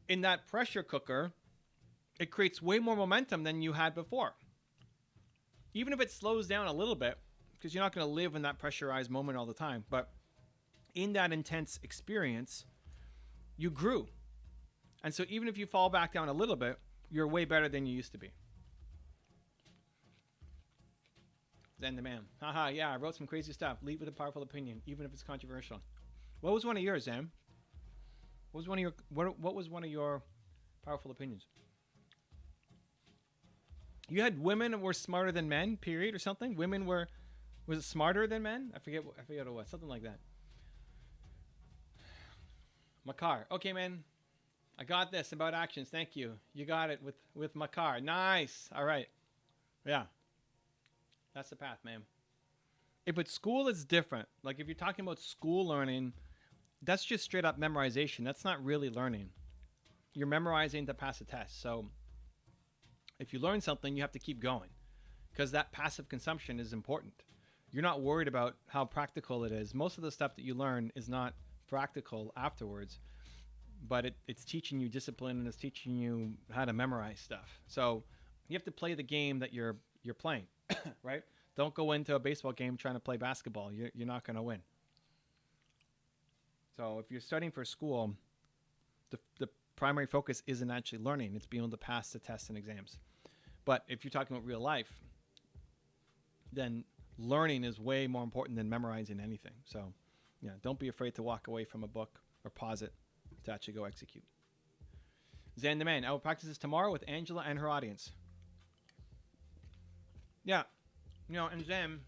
in that pressure cooker, it creates way more momentum than you had before. Even if it slows down a little bit, because you're not going to live in that pressurized moment all the time. But in that intense experience, you grew. And so even if you fall back down a little bit, you're way better than you used to be. Zen the man. Haha, yeah, I wrote some crazy stuff. Leave with a powerful opinion, even if it's controversial. What was one of yours, Zen? What was one of your powerful opinions? You had women were smarter than men, period, or something? Was it smarter than men? I forget what it was. Something like that. Makar. Okay, man. I got this about actions. Thank you. You got it with Makar. Nice. All right. Yeah. That's the path, man. If it's school, it's different. Like if you're talking about school learning, that's just straight up memorization. That's not really learning. You're memorizing to pass a test. So if you learn something, you have to keep going because that passive consumption is important. You're not worried about how practical it is. Most of the stuff that you learn is not practical afterwards, but it's teaching you discipline and it's teaching you how to memorize stuff. So you have to play the game that you're playing, right? Don't go into a baseball game trying to play basketball. You're not going to win. So if you're studying for school, the primary focus isn't actually learning. It's being able to pass the tests and exams. But if you're talking about real life, then learning is way more important than memorizing anything. So yeah, don't be afraid to walk away from a book or pause it to actually go execute. Zan the man, I will practice this tomorrow with Angela and her audience. Yeah, and Zan,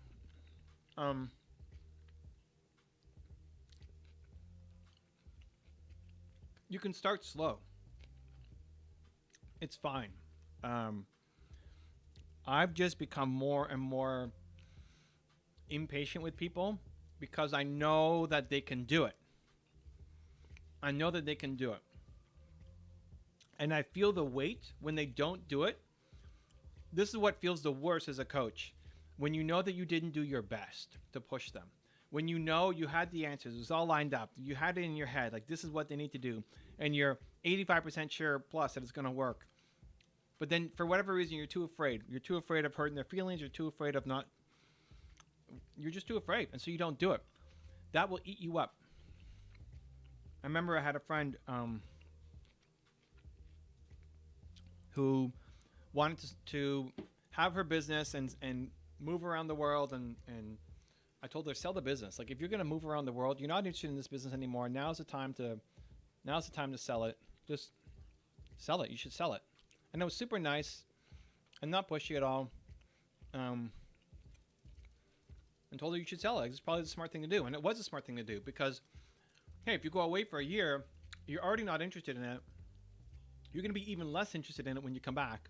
you can start slow. It's fine. I've just become more and more impatient with people because I know that they can do it. I know that they can do it. And I feel the weight when they don't do it. This is what feels the worst as a coach. When you know that you didn't do your best to push them. When you know you had the answers, it was all lined up. You had it in your head, like this is what they need to do. And you're 85% sure plus that it's going to work. But then for whatever reason, you're too afraid. You're too afraid of hurting their feelings. You're too afraid of not. You're just too afraid. And so you don't do it. That will eat you up. I remember I had a friend who wanted to have her business and move around the world. And I told her, sell the business. Like if you're going to move around the world, you're not interested in this business anymore. Now's the time to sell it. Just sell it. You should sell it. And it was super nice and not pushy at all. And told her you should sell it. It's probably the smart thing to do. And it was a smart thing to do because, hey, if you go away for a year, you're already not interested in it. You're going to be even less interested in it when you come back.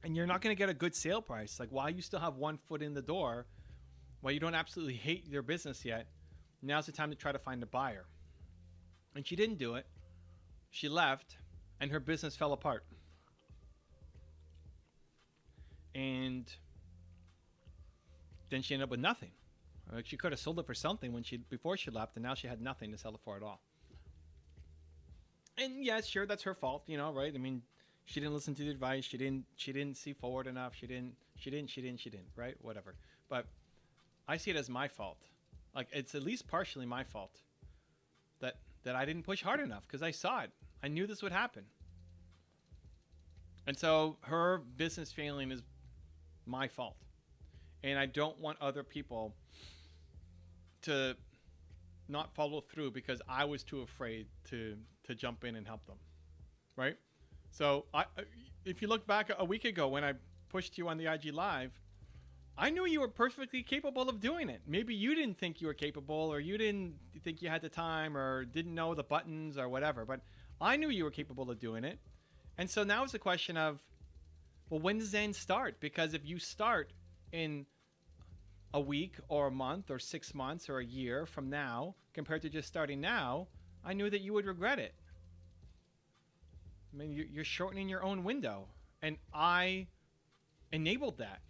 And you're not going to get a good sale price. Like while you still have one foot in the door, while you don't absolutely hate your business yet, now's the time to try to find a buyer. And she didn't do it. She left. And her business fell apart. And then she ended up with nothing. Like she could have sold it for something before she left, and now she had nothing to sell it for at all. And yeah, sure, that's her fault, right? I mean, she didn't listen to the advice. She didn't see forward enough. She didn't, right? Whatever. But I see it as my fault. Like it's at least partially my fault that that I didn't push hard enough because I saw it. I knew this would happen. And so her business failing is my fault. And I don't want other people to not follow through because I was too afraid to jump in and help them. Right? So if you look back a week ago when I pushed you on the IG Live, I knew you were perfectly capable of doing it. Maybe you didn't think you were capable, or you didn't think you had the time, or didn't know the buttons or whatever. But I knew you were capable of doing it. And so now it's a question of, well, when does Zen start? Because if you start in a week or a month or 6 months or a year from now, compared to just starting now, I knew that you would regret it. I mean, you're shortening your own window. And I enabled that,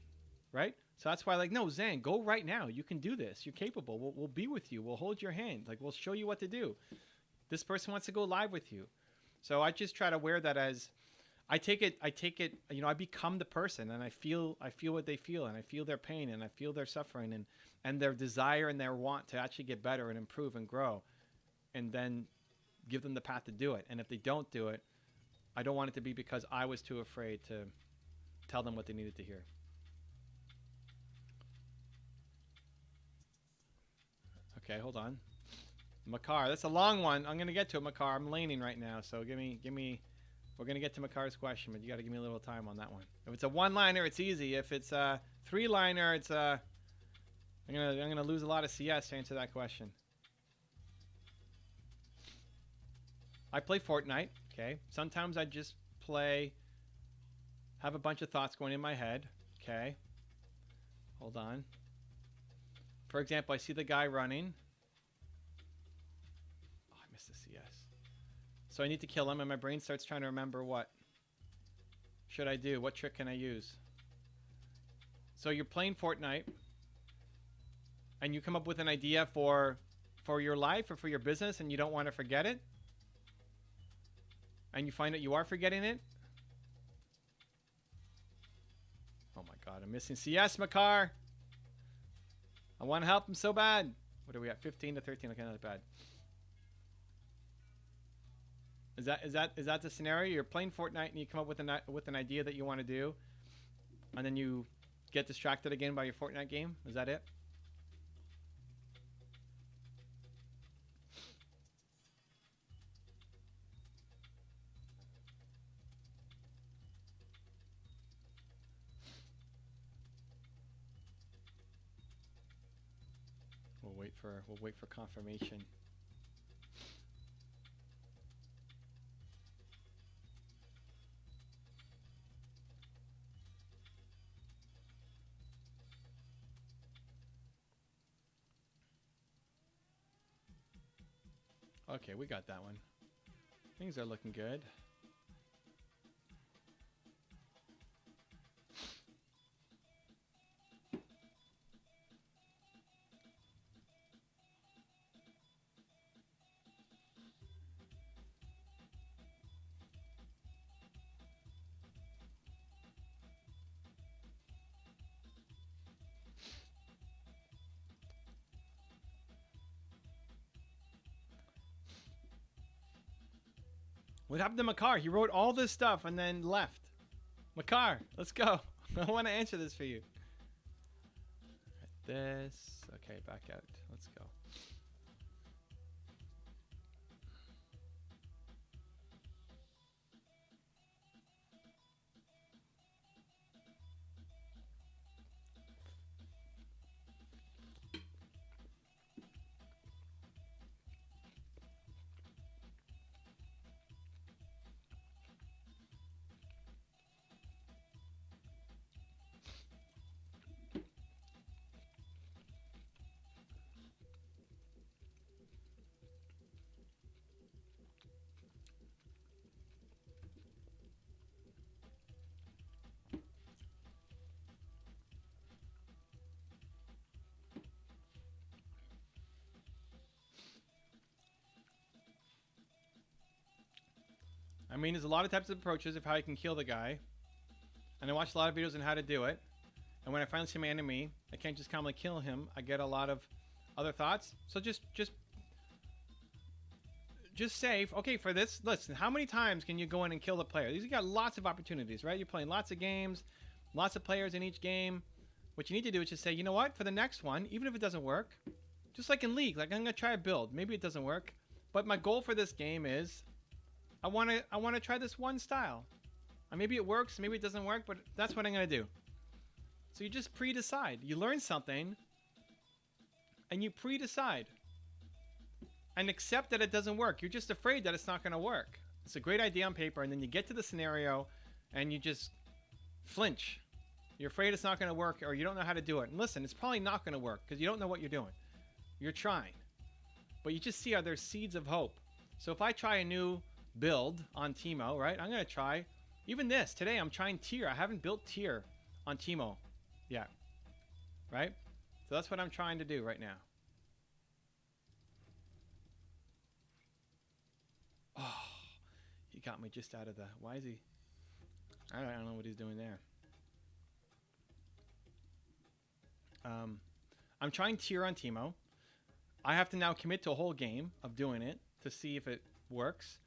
right? So that's why, like, no, Zan, go right now. You can do this. You're capable. We'll be with you. We'll hold your hand. Like, we'll show you what to do. This person wants to go live with you. So I just try to wear that as, I take it, you know, I become the person, and I feel what they feel, and I feel their pain, and I feel their suffering, and their desire and their want to actually get better and improve and grow, and then give them the path to do it. And if they don't do it, I don't want it to be because I was too afraid to tell them what they needed to hear. Okay, hold on. Makar, that's a long one. I'm going to get to it, Makar. I'm laning right now, so give me. We're going to get to Makar's question, but you got to give me a little time on that one. If it's a one-liner, it's easy. If it's a three-liner, it's I'm going to lose a lot of CS to answer that question. I play Fortnite, okay? Sometimes I just have a bunch of thoughts going in my head, okay? Hold on. For example, I see the guy running. Oh, I missed the CS. So I need to kill him, and my brain starts trying to remember what should I do? What trick can I use? So you're playing Fortnite, and you come up with an idea for your life or for your business, and you don't want to forget it, and you find that you are forgetting it. Oh my God, I'm missing CS, Makar. I want to help him so bad. What are we at? 15 to 13. Okay, not bad. Is that the scenario? You're playing Fortnite and you come up with an idea that you want to do, and then you get distracted again by your Fortnite game? Is that it? We'll wait for confirmation. Okay, we got that one. Things are looking good. What happened to Makar? He wrote all this stuff and then left. Makar, let's go. I want to answer this for you. This. Okay, back out. Let's go. I mean, there's a lot of types of approaches of how you can kill the guy. And I watched a lot of videos on how to do it. And when I finally see my enemy, I can't just calmly kill him. I get a lot of other thoughts. So just just say, okay, for this, listen, how many times can you go in and kill the player? You got lots of opportunities, right? You're playing lots of games, lots of players in each game. What you need to do is just say, you know what, for the next one, even if it doesn't work, just like in League, like I'm gonna try a build. Maybe it doesn't work, but my goal for this game is, I wanna try this one style. And maybe it works, maybe it doesn't work, but that's what I'm gonna do. So you just pre-decide. You learn something, and you pre-decide. And accept that it doesn't work. You're just afraid that it's not gonna work. It's a great idea on paper, and then you get to the scenario, and you just flinch. You're afraid it's not gonna work, or you don't know how to do it. And listen, it's probably not gonna work, because you don't know what you're doing. You're trying. But you just see how there's seeds of hope. So if I try a new build on Teemo, right? I'm gonna try, even this, today I'm trying tier. I haven't built tier on Teemo yet, right? So that's what I'm trying to do right now. Oh, he got me just out of the, why is he, I don't know what he's doing there. I'm trying tier on Teemo. I have to now commit to a whole game of doing it to see if it works.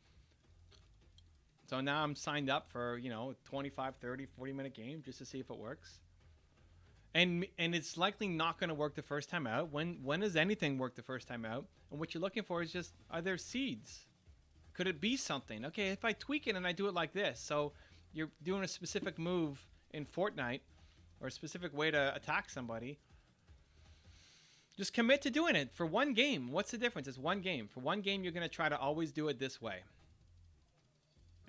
So now I'm signed up for, you know, 25, 30, 40-minute game just to see if it works. And it's likely not going to work the first time out. When does anything work the first time out? And what you're looking for is just, are there seeds? Could it be something? Okay, if I tweak it and I do it like this, so you're doing a specific move in Fortnite or a specific way to attack somebody, just commit to doing it for one game. What's the difference? It's one game. For one game, you're going to try to always do it this way.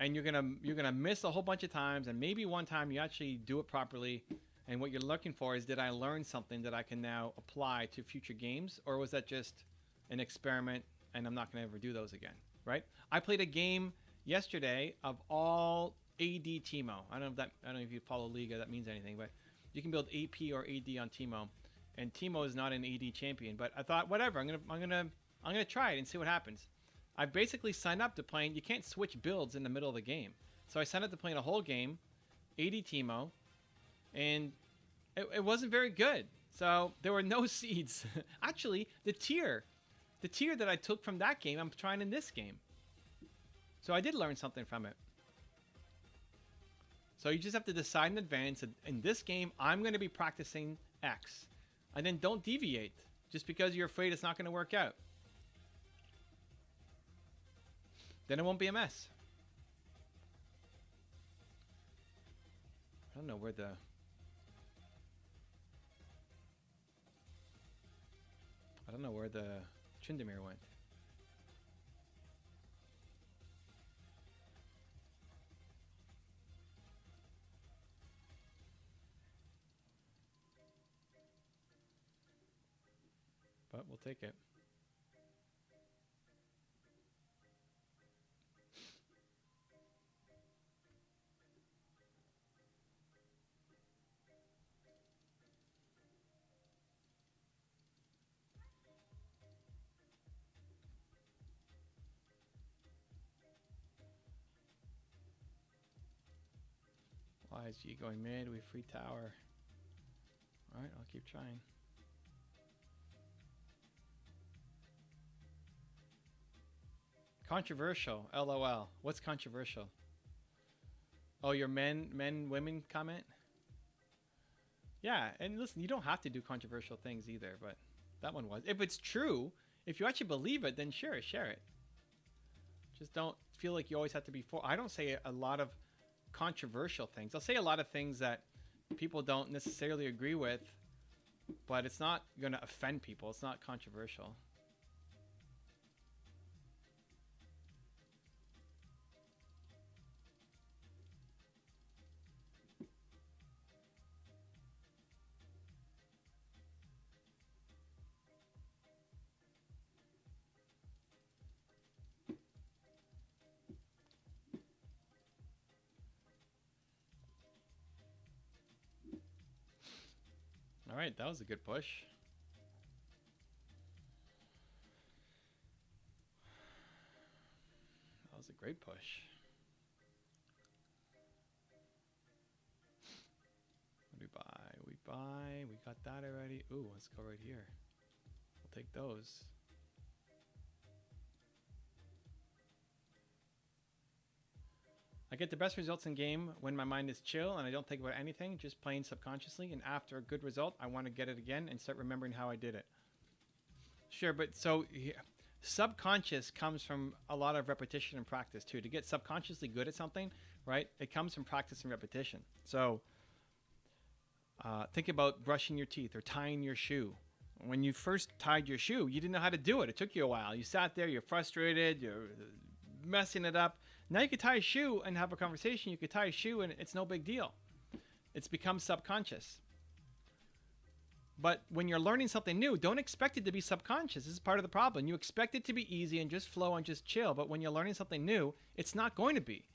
And you're gonna miss a whole bunch of times, and maybe one time you actually do it properly. And what you're looking for is, did I learn something that I can now apply to future games, or was that just an experiment and I'm not gonna ever do those again, right? I played a game yesterday of all AD Teemo. I don't know if you follow Liga, that means anything, but you can build AP or AD on Teemo, and Teemo is not an AD champion. But I thought, whatever, I'm gonna try it and see what happens. I basically signed up to playing. You can't switch builds in the middle of the game, so I signed up to playing a whole game, AD Teemo, and it wasn't very good. So there were no seeds. Actually, the tier that I took from that game, I'm trying in this game. So I did learn something from it. So you just have to decide in advance that in this game, I'm going to be practicing X, and then don't deviate just because you're afraid it's not going to work out. Then it won't be a mess. I don't know where the... Tryndamere went. But we'll take it. YSG going mid, we free tower. Alright, I'll keep trying. Controversial, LOL. What's controversial? Oh, your women comment? Yeah, and listen, you don't have to do controversial things either, but that one was. If it's true, if you actually believe it, then sure, share it. Just don't feel like you always have to be for. I don't say a lot of controversial things. I'll say a lot of things that people don't necessarily agree with, but it's not going to offend people. It's not controversial. All right, that was a good push. That was a great push. What do we buy? We got that already. Ooh, let's go right here. We'll take those. I get the best results in game when my mind is chill and I don't think about anything, just playing subconsciously. And after a good result, I want to get it again and start remembering how I did it. Sure, but so subconscious comes from a lot of repetition and practice too. To get subconsciously good at something, right? It comes from practice and repetition. So think about brushing your teeth or tying your shoe. When you first tied your shoe, you didn't know how to do it. It took you a while. You sat there, you're frustrated, you're messing it up. Now you could tie a shoe and have a conversation. You could tie a shoe and it's no big deal. It's become subconscious. But when you're learning something new, don't expect it to be subconscious. This is part of the problem. You expect it to be easy and just flow and just chill. But when you're learning something new, it's not going to be.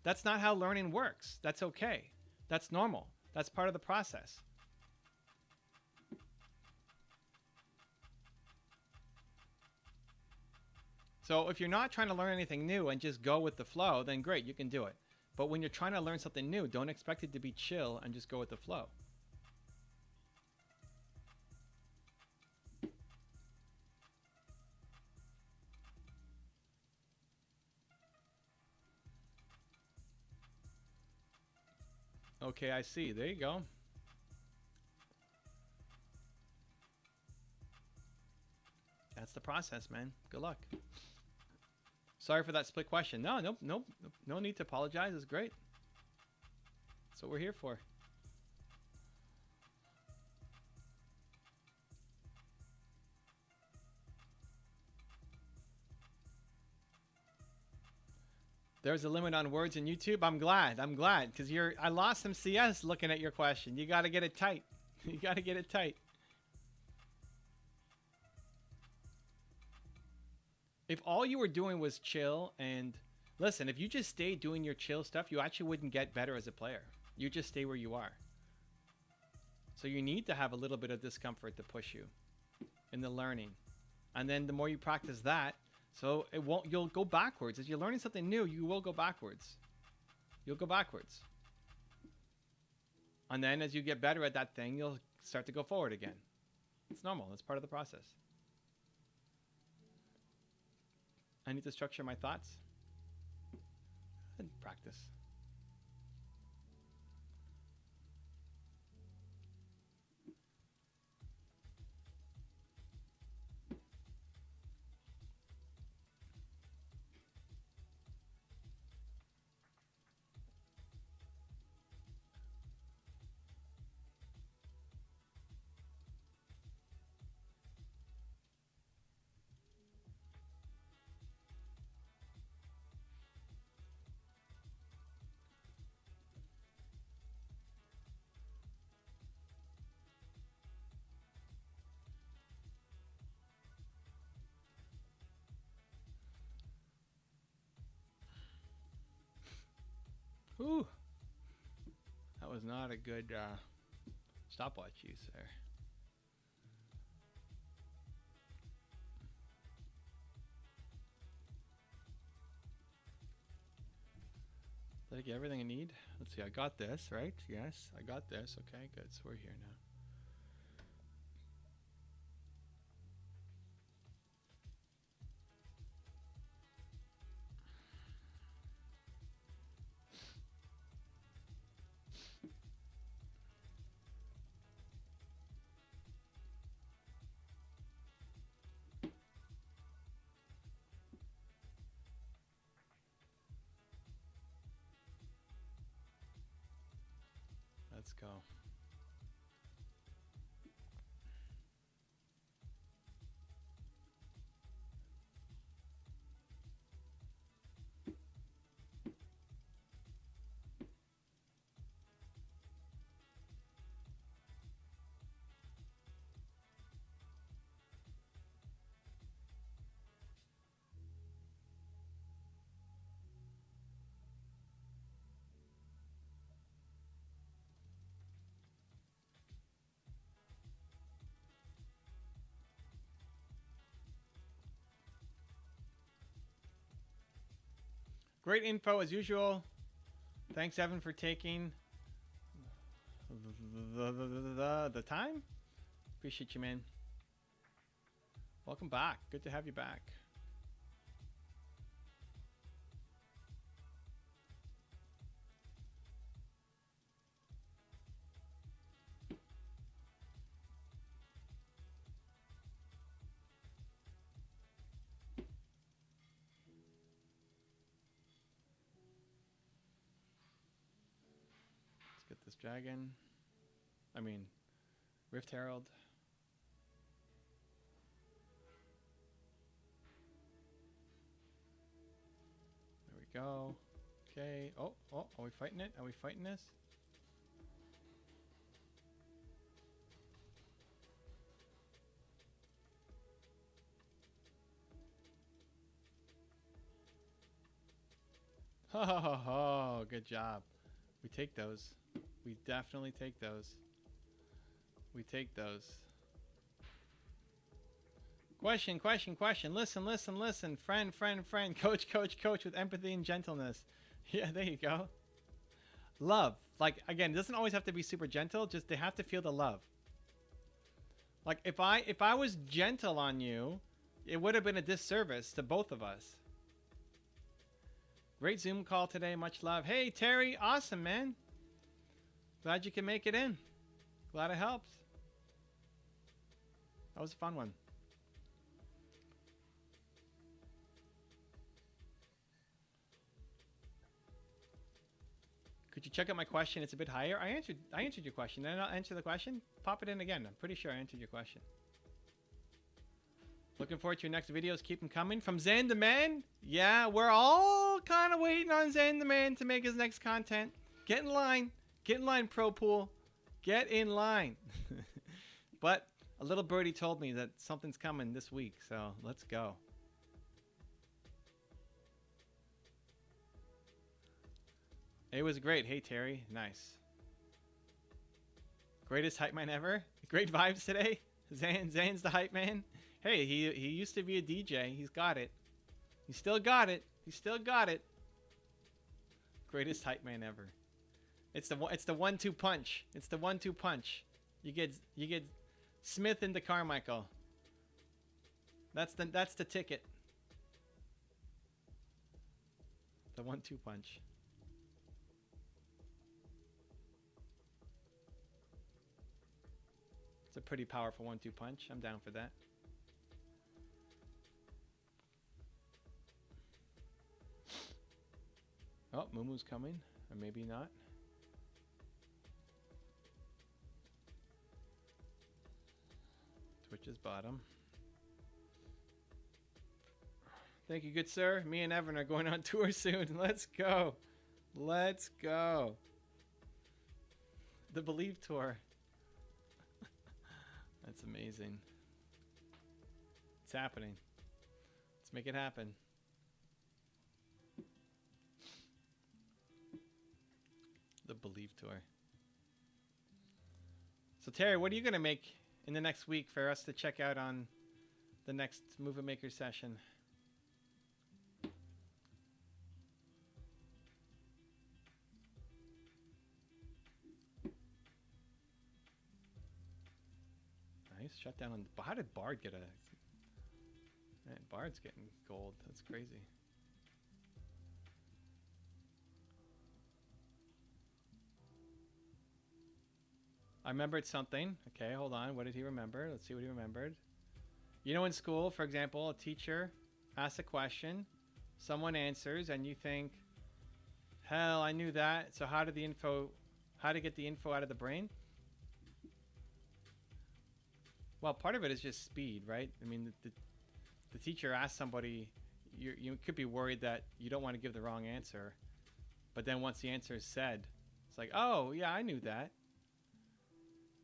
That's not how learning works. That's okay. That's normal. That's part of the process. So if you're not trying to learn anything new and just go with the flow, then great, you can do it. But when you're trying to learn something new, don't expect it to be chill and just go with the flow. Okay, I see. There you go. That's the process, man. Good luck. Sorry for that split question. No need to apologize. It's great. That's what we're here for. There's a limit on words in YouTube. I'm glad, because I lost some CS looking at your question. You got to get it tight. You got to get it tight. If all you were doing was chill and listen, if you just stayed doing your chill stuff, you actually wouldn't get better as a player. You just stay where you are. So you need to have a little bit of discomfort to push you in the learning. And then the more you practice that, so you'll go backwards. As you're learning something new, you will go backwards. You'll go backwards. And then as you get better at that thing, you'll start to go forward again. It's normal. It's part of the process. I need to structure my thoughts and practice. Ooh, that was not a good stopwatch use there. Did I get everything I need? Let's see, I got this, right? Yes, I got this. Okay, good. So we're here now. Let's go. Great info as usual. Thanks, Evan, for taking the time. Appreciate you, man. Welcome back. Good to have you back. get this dragon. I mean, Rift Herald. There we go. Okay. Oh, are we fighting it? Are we fighting this? Oh, good job. We take those. We definitely take those. We take those. Question. Listen. Friend. Coach with empathy and gentleness. Yeah, there you go. Love. Like, again, it doesn't always have to be super gentle. Just they have to feel the love. Like, if I was gentle on you, it would have been a disservice to both of us. Great Zoom call today. Much love. Hey, Terry. Awesome, man. Glad you can make it in. Glad it helps. That was a fun one. Could you check out my question? It's a bit higher. I answered your question. Did I not answer the question? Pop it in again. I'm pretty sure I answered your question. Looking forward to your next videos. Keep them coming. From Zan the Man. Yeah, we're all kind of waiting on Zan the Man to make his next content. Get in line. Get in line, Pro Pool. Get in line. But a little birdie told me that something's coming this week, so let's go. It was great. Hey, Terry. Nice. Greatest hype man ever. Great vibes today. Zan's the hype man. Hey, he used to be a DJ. He's got it. He still got it. He still got it. Greatest hype man ever. It's the 1-2 punch. It's the 1-2 punch. You get Smith into Carmichael. That's the ticket. The 1-2 punch. It's a pretty powerful 1-2 punch. I'm down for that. Oh, Mumu's coming. Or maybe not. Twitch's bottom. Thank you, good sir. Me and Evan are going on tour soon. Let's go. Let's go. The Believe Tour. That's amazing. It's happening. Let's make it happen. The Believe Tour. So Terry, what are you going to make in the next week for us to check out on the next Movie Maker session? Nice. Shut down on... How did Bard get a... Man, Bard's getting gold. That's crazy. I remembered something. Okay, hold on. What did he remember? Let's see what he remembered. You know, in school, for example, a teacher asks a question, someone answers, and you think, hell, I knew that. So how to get the info out of the brain? Well, part of it is just speed, right? I mean, the teacher asks somebody, you could be worried that you don't want to give the wrong answer. But then once the answer is said, it's like, oh, yeah, I knew that.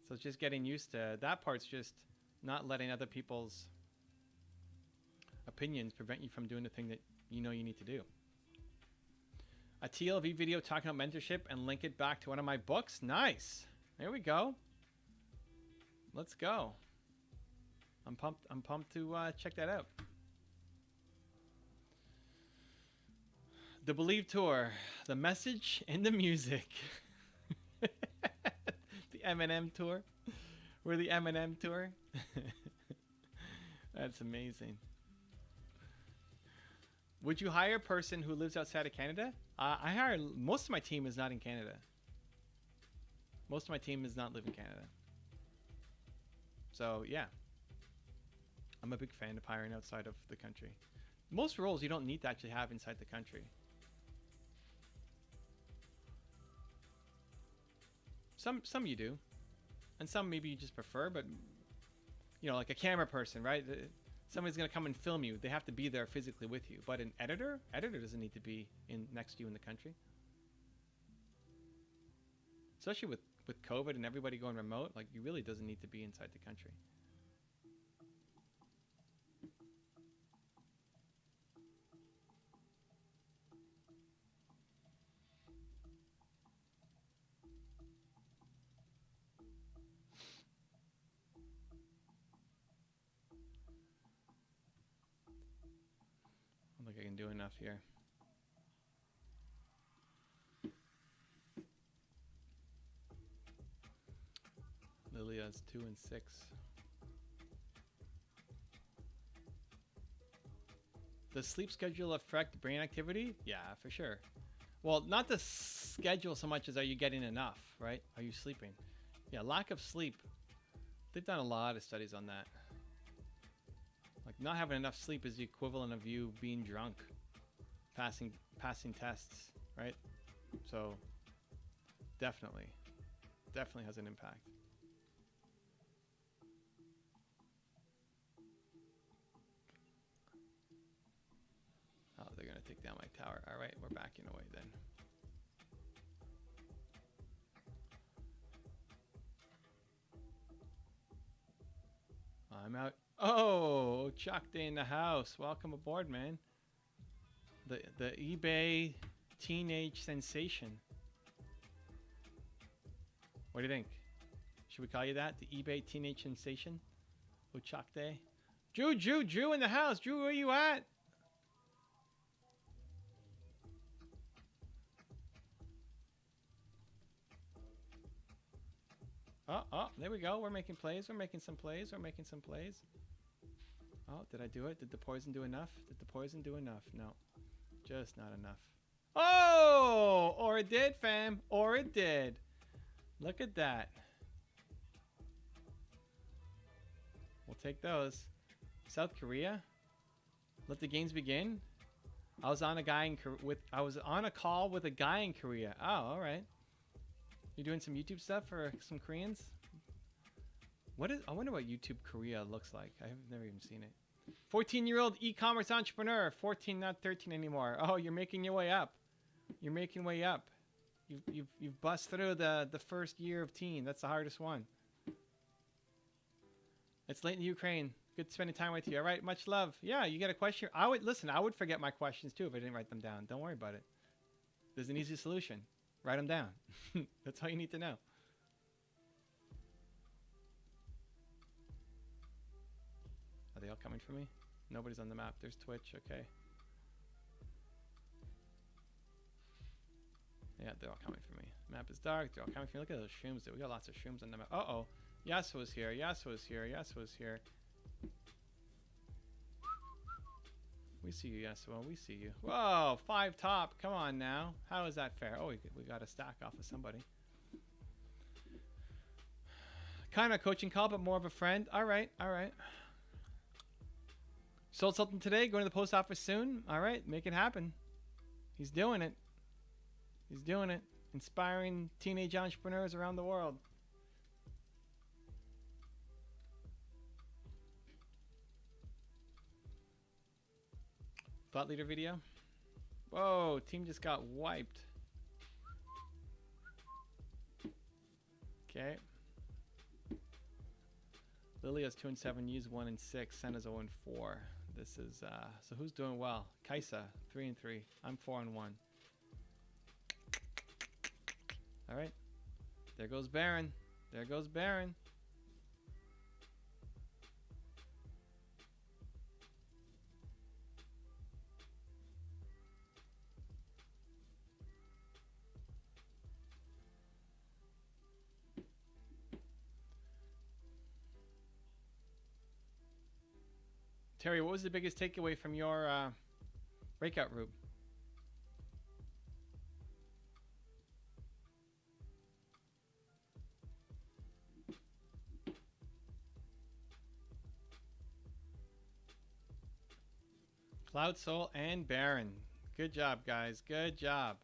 So it's just getting used to that part's just not letting other people's opinions prevent you from doing the thing that you know you need to do. A TLV video talking about mentorship and link it back to one of my books. Nice. There we go. Let's go. I'm pumped to check that out. The Believe Tour. The message and the music. The Eminem tour. We're the Eminem tour. That's amazing. Would you hire a person who lives outside of Canada? I hire... Most of my team is not in Canada. Most of my team does not live in Canada. So, yeah. I'm a big fan of hiring outside of the country. Most roles you don't need to actually have inside the country. Some you do, and some maybe you just prefer. But you know, like a camera person, right? Somebody's gonna come and film you. They have to be there physically with you. But an editor doesn't need to be in next to you in the country. Especially with COVID and everybody going remote, like you really doesn't need to be inside the country. I don't think I can do enough here. Lilia's 2 and 6. Does sleep schedule affect brain activity? Yeah, for sure. Well, not the schedule so much as are you getting enough, right? Are you sleeping? Yeah, lack of sleep. They've done a lot of studies on that. Like not having enough sleep is the equivalent of you being drunk, passing tests, right? So definitely has an impact. Oh, they're gonna take down my tower. All right, we're backing away then. I'm out. Oh, Chuck Day in the house. Welcome aboard, man. The eBay teenage sensation. What do you think? Should we call you that? The eBay teenage sensation? Oh, Chuck Day. Drew in the house. Drew, where you at? Oh, there we go. We're making plays. We're making some plays. Oh, did I do it? Did the poison do enough? No, just not enough. Oh, or it did, fam. Or it did. Look at that. We'll take those. South Korea. Let the games begin. I was on a call with a guy in Korea. Oh, all right. You doing some YouTube stuff for some Koreans? I wonder what YouTube Korea looks like. I've never even seen it. 14-year-old e-commerce entrepreneur. 14, not 13 anymore. Oh, you're making your way up. You're making way up. You've bust through the first year of teen. That's the hardest one. It's late in Ukraine. Good spending time with you. All right, much love. Yeah, you get a question. I would forget my questions too if I didn't write them down. Don't worry about it. There's an easy solution. Write them down. That's all you need to know. Are they all coming for me? Nobody's on the map. There's Twitch. Okay. Yeah, they're all coming for me. Map is dark. They're all coming for me. Look at those shrooms. We got lots of shrooms on the map. Uh-oh. Yasuo's here. Yasuo's here. We see you, Yasuo. We see you. Whoa, 5 top. Come on now. How is that fair? Oh, we got a stack off of somebody. Kind of coaching call, but more of a friend. All right. Sold something today. Going to the post office soon. All right, make it happen. He's doing it. Inspiring teenage entrepreneurs around the world. Thought leader video. Whoa, team just got wiped. Okay. Lily has 2 and 7, Use 1 and 6, Senna's 0 and 4. This is so who's doing well? Kaisa, 3 and 3. I'm 4 and 1. All right. There goes Baron. Terry, what was the biggest takeaway from your breakout room? Cloud Soul and Baron. Good job, guys. Good job.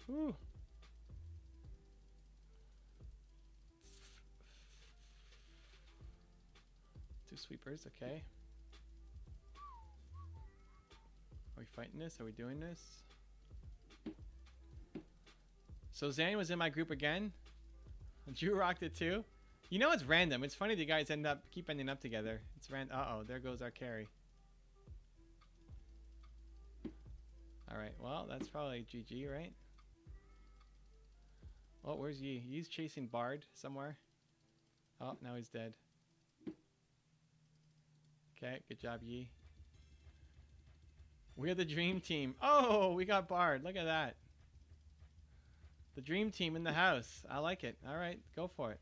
Whew. 2 sweepers, okay. Are we fighting this? Are we doing this? So Zane was in my group again. Drew rocked it too. You know it's random. It's funny the guys keep ending up together. It's random. Uh-oh, there goes our carry. Alright, well, that's probably GG, right? Oh, where's Yi? Yi's chasing Bard somewhere. Oh, now he's dead. Okay, good job, Yi. We're the dream team. Oh, we got Bard. Look at that. The dream team in the house. I like it. All right, go for it.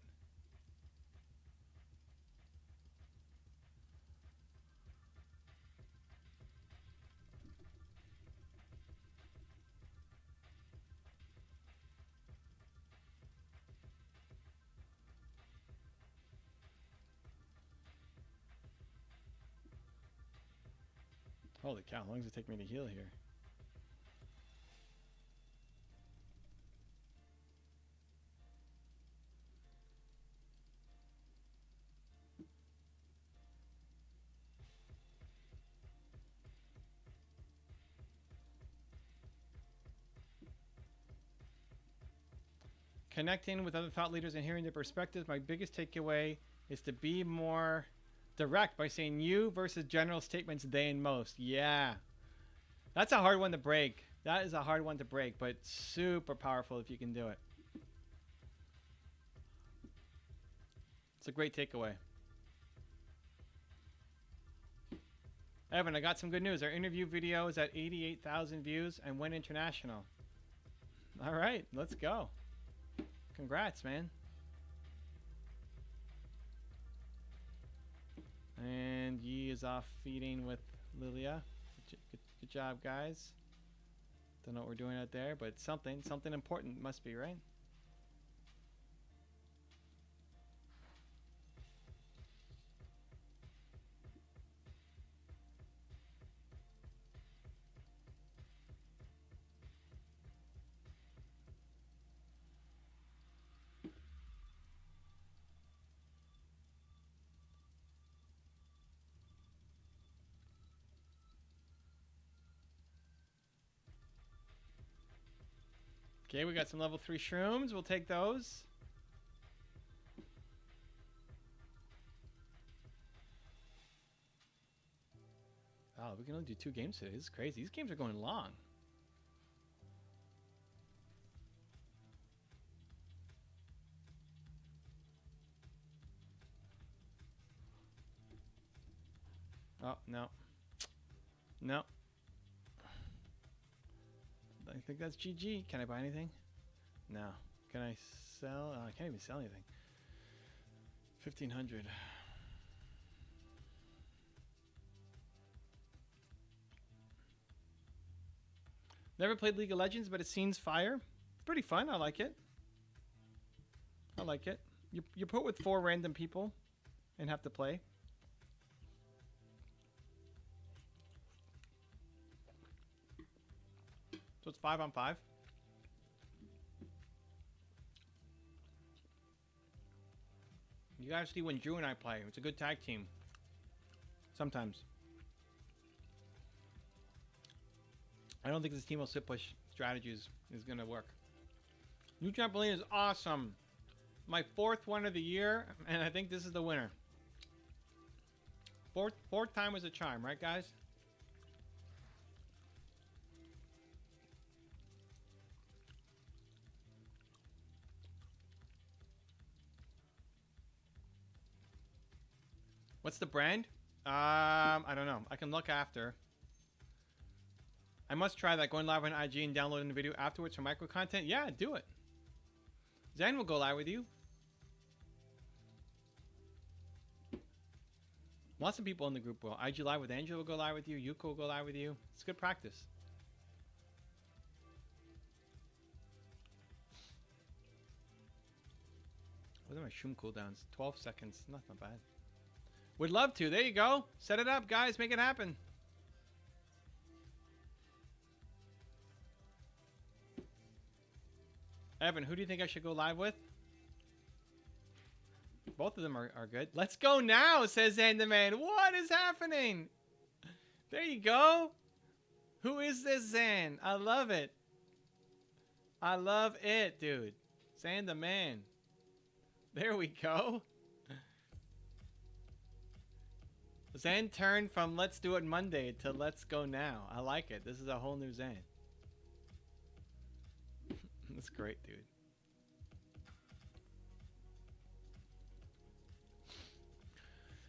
Holy cow, how long does it take me to heal here? Connecting with other thought leaders and hearing their perspectives, my biggest takeaway is to be more direct by saying you versus general statements they and most. Yeah. That's a hard one to break. That is a hard one to break, but super powerful if you can do it. It's a great takeaway. Evan, I got some good news. Our interview video is at 88,000 views and went international. All right, let's go. Congrats, man. And Yi is off feeding with Lilia. Good job, guys. Don't know what we're doing out there, but something important must be, right? Okay, we got some level 3 shrooms. We'll take those. Oh, we can only do 2 games today. This is crazy. These games are going long. Oh, no. No. I think that's GG. Can I buy anything? No. Can I sell? Oh, I can't even sell anything. 1,500. Never played League of Legends, but it seems fire. It's pretty fun. I like it. I like it. You put with 4 random people and have to play. So it's 5 on 5. You guys see when Drew and I play. It's a good tag team. Sometimes. I don't think this Teemo sit push strategy is going to work. New trampoline is awesome. My 4th one of the year, and I think this is the winner. Fourth time was a charm, right, guys? What's the brand? I don't know. I can look after. I must try that, going live on IG and downloading the video afterwards for micro content. Yeah, do it. Zen will go live with you. Lots of people in the group will. IG live with Angel will go live with you. Yuko will go live with you. It's good practice. What are my shroom cooldowns? 12 seconds. Not bad. Would love to. There you go. Set it up, guys. Make it happen. Evan, who do you think I should go live with? Both of them are good. Let's go now, says Zandaman. What is happening? There you go. Who is this Zan? I love it. I love it, dude. Zandaman. There we go. Zan turned from let's do it Monday to let's go now. I like it. This is a whole new Zan. That's great, dude.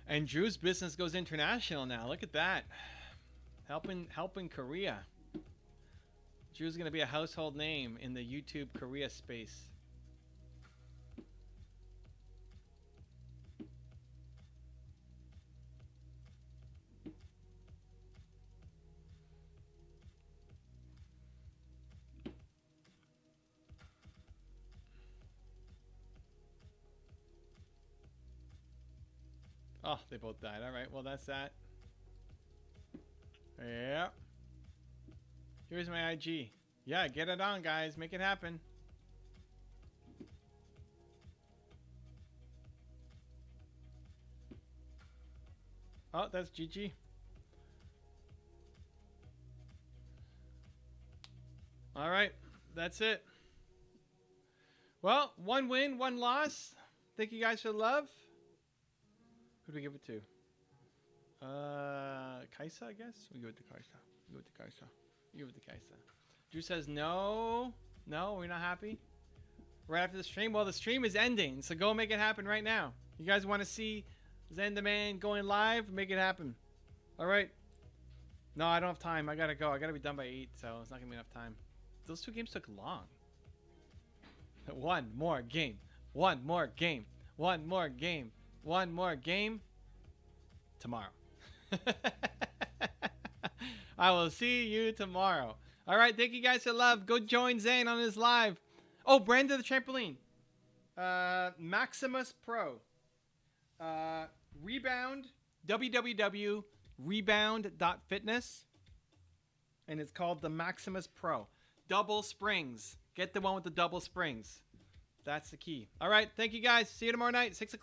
And Drew's business goes international now. Look at that. Helping Korea. Drew's going to be a household name in the YouTube Korea space. Oh, they both died. All right, well, that's that. Yeah. Here's my IG. Yeah, get it on, guys. Make it happen. Oh, that's GG. All right, that's it. Well, one win, one loss. Thank you guys for the love. Who do we give it to? Kaisa, I guess? We give it to Kaisa. We give it to Kaisa. We give it to Kaisa. Drew says no. No, we're not happy. Right after the stream? Well, the stream is ending, so go make it happen right now. You guys want to see Zendaman going live? Make it happen. All right. No, I don't have time. I got to go. I got to be done by 8, so it's not going to be enough time. Those 2 games took long. One more game. One more game. One more game. One more game tomorrow. I will see you tomorrow. All right, thank you guys for love. Go join Zane on his live. Oh, brand of the trampoline. Maximus Pro. Rebound. www.rebound.fitness. And it's called the Maximus Pro. Double springs. Get the one with the double springs. That's the key. All right, thank you guys. See you tomorrow night, 6 o'clock.